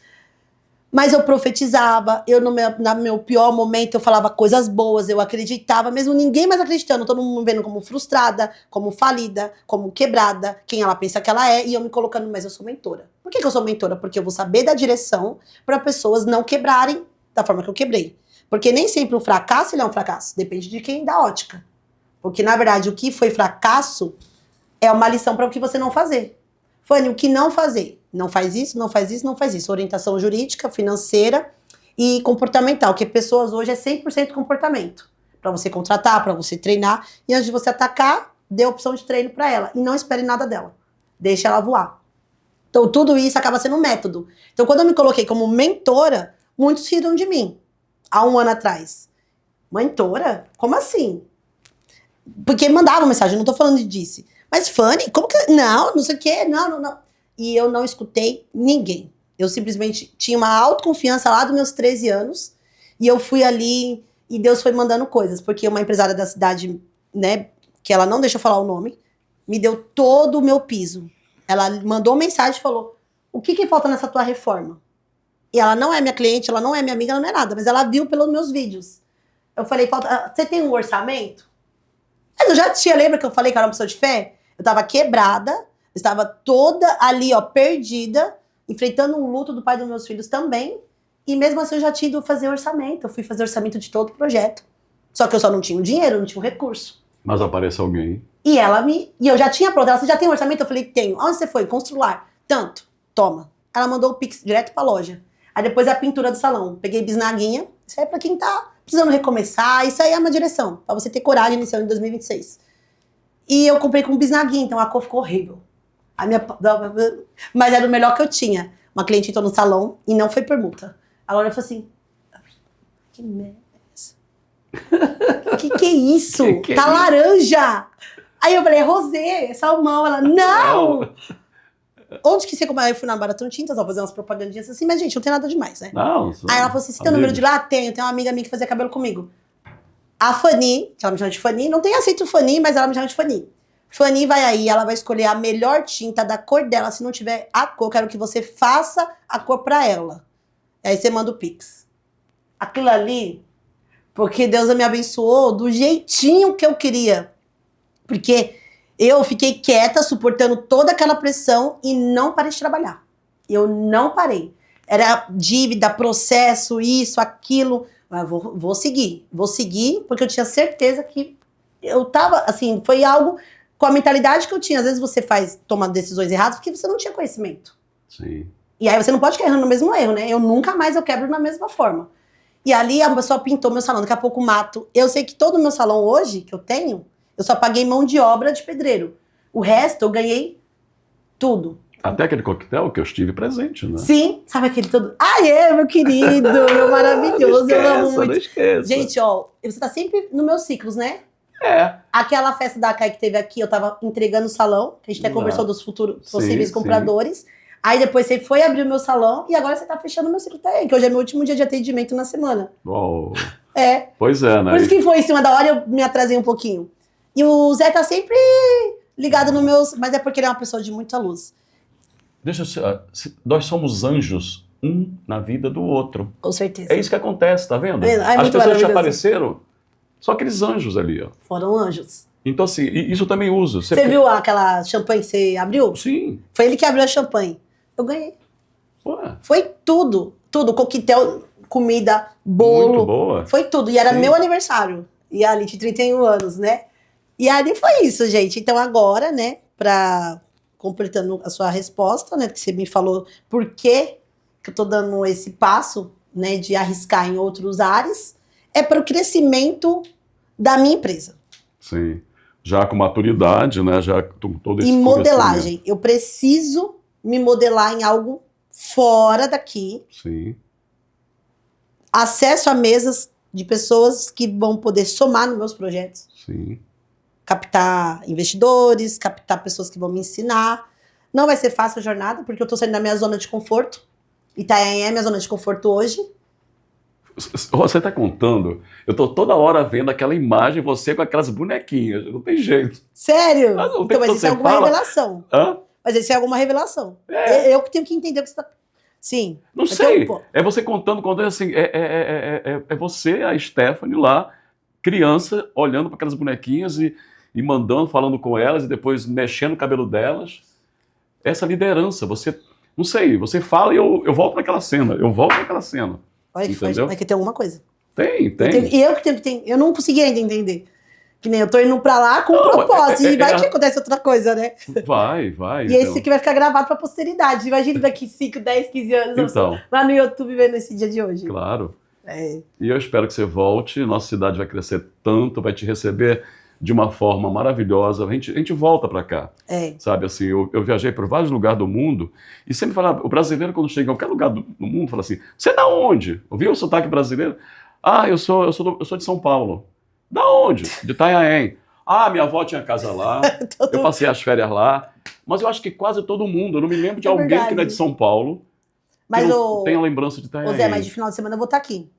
S2: Mas eu profetizava, eu no meu pior momento eu falava coisas boas, eu acreditava, mesmo ninguém mais acreditando, todo mundo me vendo como frustrada, como falida, como quebrada, quem ela pensa que ela é, e eu me colocando, mas eu sou mentora. Por que eu sou mentora? Porque eu vou saber dar direção para pessoas não quebrarem da forma que eu quebrei. Porque nem sempre o fracasso ele é um fracasso, depende de quem dá ótica. Porque na verdade o que foi fracasso é uma lição para o que você não fazer. Fanny, o que não fazer? Não faz isso, não faz isso, não faz isso. Orientação jurídica, financeira e comportamental, que pessoas hoje é 100% comportamento. Para você contratar, para você treinar. E antes de você atacar, dê opção de treino para ela. E não espere nada dela. Deixe ela voar. Então tudo isso acaba sendo um método. Então quando eu me coloquei como mentora, muitos riram de mim. Há 1 ano atrás. Mentora? Como assim? Porque mandavam mensagem, não tô falando de disse. Mas Fanny, como que... Não sei o quê, não. E eu não escutei ninguém. Eu simplesmente tinha uma autoconfiança lá dos meus 13 anos. E eu fui ali e Deus foi mandando coisas. Porque uma empresária da cidade, né, que ela não deixa eu falar o nome, me deu todo o meu piso. Ela mandou mensagem e falou, o que falta nessa tua reforma? E ela não é minha cliente, ela não é minha amiga, ela não é nada. Mas ela viu pelos meus vídeos. Eu falei, você tem um orçamento? Mas eu já tinha, lembra que eu falei que eu era uma pessoa de fé? Eu tava quebrada, estava toda ali, ó, perdida, enfrentando um luto do pai dos meus filhos também. E mesmo assim eu já tinha ido fazer orçamento. Eu fui fazer orçamento de todo o projeto. Só que eu só não tinha o dinheiro, não tinha o recurso.
S1: Mas aparece alguém.
S2: E eu já tinha pronto. Ela, você já tem orçamento? Eu falei, tenho. Onde você foi? Constrular. Tanto. Toma. Ela mandou o Pix direto pra loja. Aí depois a pintura do salão. Peguei bisnaguinha. Isso aí é pra quem tá precisando recomeçar. Isso aí é uma direção, pra você ter coragem iniciando em 2026. E eu comprei com bisnaguinha, então a cor ficou horrível. Mas era o melhor que eu tinha. Uma cliente entrou no salão e não foi permuta. Agora eu falei assim, que merda é essa? Que é isso?
S1: Que
S2: Tá
S1: é isso?
S2: laranja! Aí eu falei, rosé, é salmão. Ela, não! Onde que você comprou? Aí eu fui na Baratão Tintas, ó, fazer umas propagandinhas assim, mas gente, não tem nada demais, né?
S1: Não,
S2: Aí ela falou assim, você tem o número de lá? Tenho, tem uma amiga minha que fazia cabelo comigo. A Fanny, que ela me chama de Fanny, não tem aceito Fanny, mas ela me chama de Fanny. Fanny vai aí, ela vai escolher a melhor tinta da cor dela, se não tiver a cor, quero que você faça a cor pra ela. Aí você manda o Pix. Aquilo ali, porque Deus me abençoou do jeitinho que eu queria. Porque eu fiquei quieta, suportando toda aquela pressão e não parei de trabalhar. Eu não parei. Era dívida, processo, isso, aquilo. Mas vou seguir, porque eu tinha certeza que eu tava, assim, foi algo com a mentalidade que eu tinha. Às vezes você toma decisões erradas porque você não tinha conhecimento.
S1: Sim.
S2: E aí você não pode ficar errando no mesmo erro, né? Eu nunca mais eu quebro na mesma forma. E ali a pessoa pintou meu salão, daqui a pouco mato. Eu sei que todo o meu salão hoje, que eu tenho, eu só paguei mão de obra de pedreiro. O resto eu ganhei tudo.
S1: Até aquele coquetel que eu estive presente, né?
S2: Sim, sabe aquele todo... meu querido, meu maravilhoso, eu amo muito.
S1: Não esqueça.
S2: Gente, ó, você tá sempre nos meus ciclos, né?
S1: É.
S2: Aquela festa da Kai que teve aqui, eu tava entregando o salão, que a gente até conversou dos futuros possíveis compradores. Aí depois você foi abrir o meu salão e agora você tá fechando o meu ciclo também, que hoje é meu último dia de atendimento na semana.
S1: Oh.
S2: É.
S1: Pois é, né?
S2: Por isso que foi em cima da hora eu me atrasei um pouquinho. E o Zé tá sempre ligado no meus... Mas é porque ele é uma pessoa de muita luz.
S1: Nós somos anjos, um na vida do outro.
S2: Com certeza.
S1: É isso que acontece, tá vendo?
S2: Ai,
S1: as pessoas que
S2: assim.
S1: apareceram, só aqueles anjos ali, ó.
S2: Foram anjos.
S1: Então, assim, isso eu também uso.
S2: Você viu aquela champanhe que você abriu?
S1: Sim.
S2: Foi ele que abriu a champanhe. Eu ganhei.
S1: Ué.
S2: Foi tudo. Tudo. Coquetel, comida, bolo.
S1: Muito boa.
S2: Foi tudo. E era meu aniversário. E ali de 31 anos, né? E ali foi isso, gente. Então agora, né, completando a sua resposta, né, que você me falou por que eu tô dando esse passo, né, de arriscar em outros ares, é para o crescimento da minha empresa.
S1: Sim. Já com maturidade, né, já com todo esse
S2: E modelagem. Eu preciso me modelar em algo fora daqui.
S1: Sim.
S2: Acesso a mesas de pessoas que vão poder somar nos meus projetos.
S1: Sim.
S2: Captar investidores, captar pessoas que vão me ensinar. Não vai ser fácil a jornada, porque eu tô saindo da minha zona de conforto. Itanhaém é minha zona de conforto hoje.
S1: Você tá contando, eu tô toda hora vendo aquela imagem, você com aquelas bonequinhas, não tem jeito.
S2: Sério?
S1: Não,
S2: então, mas isso é alguma revelação.
S1: Hã?
S2: Mas isso é alguma revelação.
S1: É.
S2: Eu que tenho que entender o que você tá... Sim.
S1: Não sei, é você contando assim, é você, a Stephanie lá, criança, olhando para aquelas bonequinhas e mandando, falando com elas e depois mexendo o cabelo delas. Essa liderança, você, não sei, você fala e eu volto para aquela cena,
S2: Olha que foi, é que tem alguma coisa.
S1: Tem.
S2: E eu que tenho que entender, eu não consegui ainda entender. Que nem eu tô indo pra lá com um propósito, e vai que acontece outra coisa, né?
S1: Vai.
S2: E esse aqui vai ficar gravado pra posteridade. Imagina daqui 5, 10, 15 anos,
S1: então,
S2: lá no YouTube vendo esse dia de hoje.
S1: Claro.
S2: É.
S1: E eu espero que você volte, nossa cidade vai crescer tanto, vai te receber de uma forma maravilhosa, a gente volta para cá, sabe, assim, eu viajei por vários lugares do mundo, e sempre falava, o brasileiro quando chega em qualquer lugar do mundo, fala assim, você é da onde? Ouviu o sotaque brasileiro? Ah, eu sou de São Paulo. Da onde? De Itanhaém. Ah, minha avó tinha casa lá, eu passei as férias lá, mas eu acho que quase todo mundo, eu não me lembro de alguém
S2: verdade.
S1: que não é de São Paulo,
S2: mas
S1: que tem a lembrança de Itanhaém.
S2: Zé, mas de final de semana eu vou estar aqui.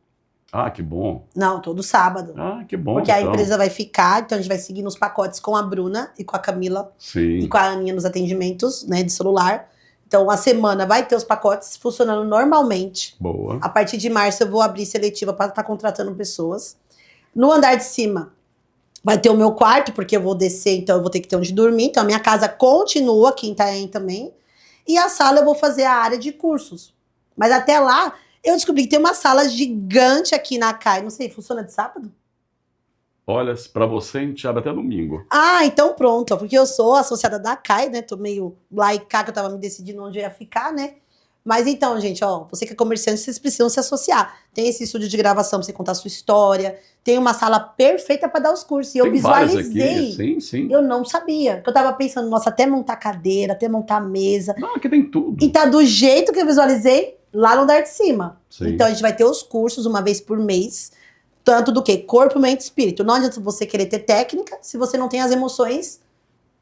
S1: Ah, que bom.
S2: Não, todo sábado.
S1: Ah, que bom.
S2: Porque a empresa vai ficar, então a gente vai seguir nos pacotes com a Bruna e com a Camila.
S1: Sim.
S2: E com a Aninha nos atendimentos, né, de celular. Então a semana vai ter os pacotes funcionando normalmente.
S1: Boa.
S2: A partir de março eu vou abrir seletiva para estar contratando pessoas. No andar de cima vai ter o meu quarto, porque eu vou descer, então eu vou ter que ter onde dormir. Então a minha casa continua aqui em Itanhaém também. E a sala eu vou fazer a área de cursos. Mas até lá... Eu descobri que tem uma sala gigante aqui na CAI. Não sei, funciona de sábado?
S1: Olha, para você a gente abre até domingo.
S2: Ah, então pronto. Porque eu sou associada da CAI, né? Tô meio lá e cá, que eu tava me decidindo onde eu ia ficar, né? Mas então, gente, ó, você que é comerciante, vocês precisam se associar. Tem esse estúdio de gravação pra você contar a sua história. Tem uma sala perfeita pra dar os cursos. E eu
S1: Tem várias
S2: visualizei.
S1: aqui, sim, sim.
S2: Eu não sabia. Eu tava pensando, nossa, até montar cadeira, até montar mesa.
S1: Não, aqui tem tudo.
S2: E tá do jeito que eu visualizei lá no andar de cima.
S1: Sim.
S2: Então a gente vai ter os cursos uma vez por mês. Tanto do que? Corpo, mente e espírito. Não adianta você querer ter técnica se você não tem as emoções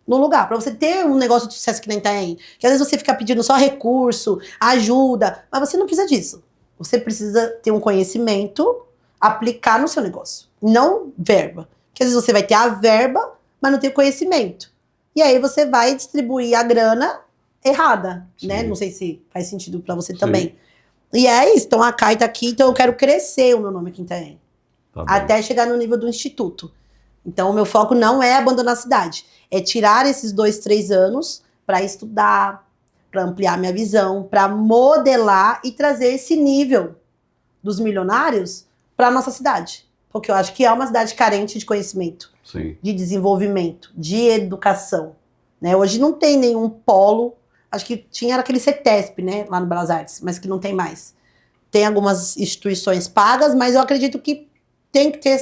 S2: no lugar. Pra você ter um negócio de sucesso que nem tem. Que às vezes você fica pedindo só recurso, ajuda. Mas você não precisa disso. Você precisa ter um conhecimento, aplicar no seu negócio. Não verba. Porque às vezes você vai ter a verba, mas não tem o conhecimento. E aí você vai distribuir a grana errada,
S1: Sim.
S2: né? Não sei se faz sentido pra você
S1: Sim.
S2: também. E é isso. Então a Kai tá aqui, então eu quero crescer o meu nome aqui em Itanhaém.
S1: Tá bem.
S2: Até chegar no nível do instituto. Então o meu foco não é abandonar a cidade. É tirar esses 2, 3 anos para estudar, para ampliar minha visão, para modelar e trazer esse nível dos milionários para nossa cidade. Porque eu acho que é uma cidade carente de conhecimento,
S1: Sim.
S2: de desenvolvimento, de educação. Né? Hoje não tem nenhum polo. Acho que tinha aquele CETESP, né, lá no Belas Artes, mas que não tem mais. Tem algumas instituições pagas, mas eu acredito que tem que ter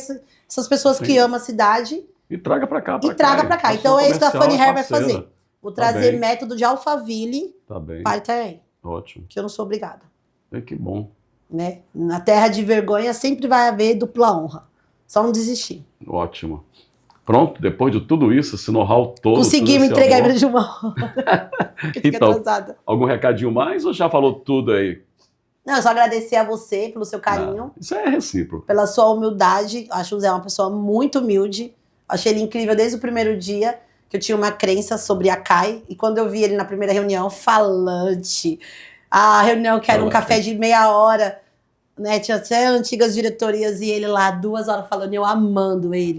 S2: essas pessoas
S1: Sim.
S2: que amam a cidade
S1: E traga pra cá.
S2: e traga pra cá. Então é isso que a Fanny Hair vai fazer. Vou
S1: Tá
S2: trazer
S1: bem.
S2: método de Alphaville
S1: Tá bem.
S2: para Itanhaém,
S1: Ótimo.
S2: que eu não sou obrigada.
S1: Que bom.
S2: Né? Na terra de vergonha sempre vai haver dupla honra. Só não desistir.
S1: Ótimo. Pronto, depois de tudo isso, esse know-how todo.
S2: Consegui
S1: todo
S2: me
S1: esse
S2: entregar em
S1: amor.
S2: menos de uma hora. Fiquei
S1: Então,
S2: atrasada.
S1: algum recadinho mais ou já falou tudo aí?
S2: Não, é só agradecer a você pelo seu carinho,
S1: Isso é recíproco.
S2: pela sua humildade. Acho o Zé uma pessoa muito humilde. Achei ele incrível desde o primeiro dia, que eu tinha uma crença sobre a Kai. E quando eu vi ele na primeira reunião, falante. A reunião que era um café de meia hora, né? Tinha até antigas diretorias e ele lá 2 horas falando, eu amando ele.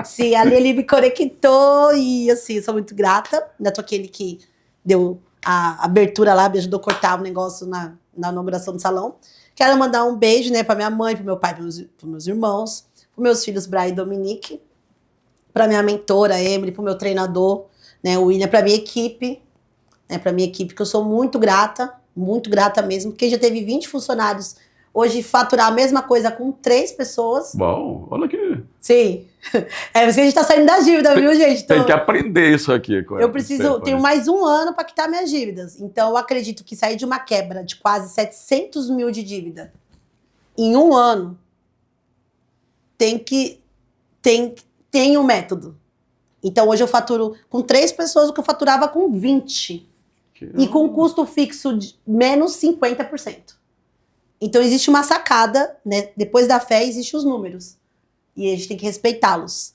S2: Sim, ali ele me conectou e assim, eu sou muito grata. Ainda tô aquele que deu a abertura lá, me ajudou a cortar o negócio na inauguração do salão. Quero mandar um beijo, né, pra minha mãe, pro meu pai, pros meus irmãos, pros meus filhos Brian e Dominique, pra minha mentora Emily, pro meu treinador, né, o William, pra minha equipe, né, pra minha equipe, que eu sou muito grata mesmo, porque já teve 20 funcionários. Hoje, faturar a mesma coisa com 3 pessoas.
S1: Bom, olha aqui.
S2: Sim. É por isso que a gente tá saindo da dívida, viu, gente? Então,
S1: Tem que aprender isso aqui.
S2: eu preciso, tenho mais 1 ano para quitar minhas dívidas. Então, eu acredito que sair de uma quebra de quase 700 mil de dívida em 1 ano tem um método. Então, hoje eu faturo com 3 pessoas o que eu faturava com 20. E com custo fixo de menos 50%. Então, existe uma sacada, né? Depois da fé, existem os números. E a gente tem que respeitá-los.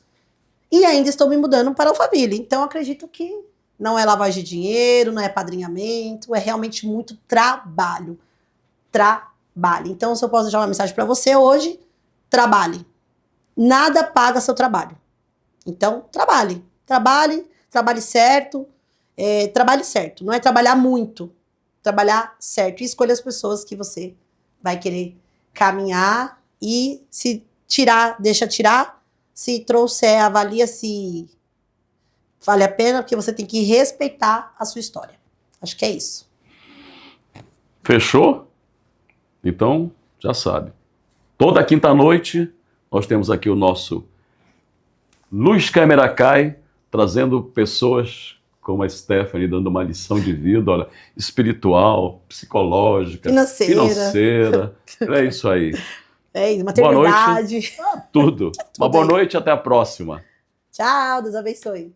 S2: E ainda estou me mudando para a Alphaville. Então, acredito que não é lavagem de dinheiro, não é padrinhamento, é realmente muito trabalho. Trabalhe. Então, se eu posso deixar uma mensagem para você hoje, trabalhe. Nada paga seu trabalho. Então, trabalhe. Trabalhe certo. Trabalhe certo. Não é trabalhar muito. Trabalhar certo. E escolha as pessoas que você vai querer caminhar. E se tirar, deixa tirar. Se trouxer, avalia se vale a pena, porque você tem que respeitar a sua história. Acho que é isso.
S1: Fechou? Então, já sabe. Toda quinta-noite, nós temos aqui o nosso Luz Câmera Kai, trazendo pessoas como a Stephanie, dando uma lição de vida, olha, espiritual, psicológica, financeira. É isso aí.
S2: É isso, maternidade.
S1: Tudo. Uma boa noite e até a próxima.
S2: Tchau, Deus abençoe.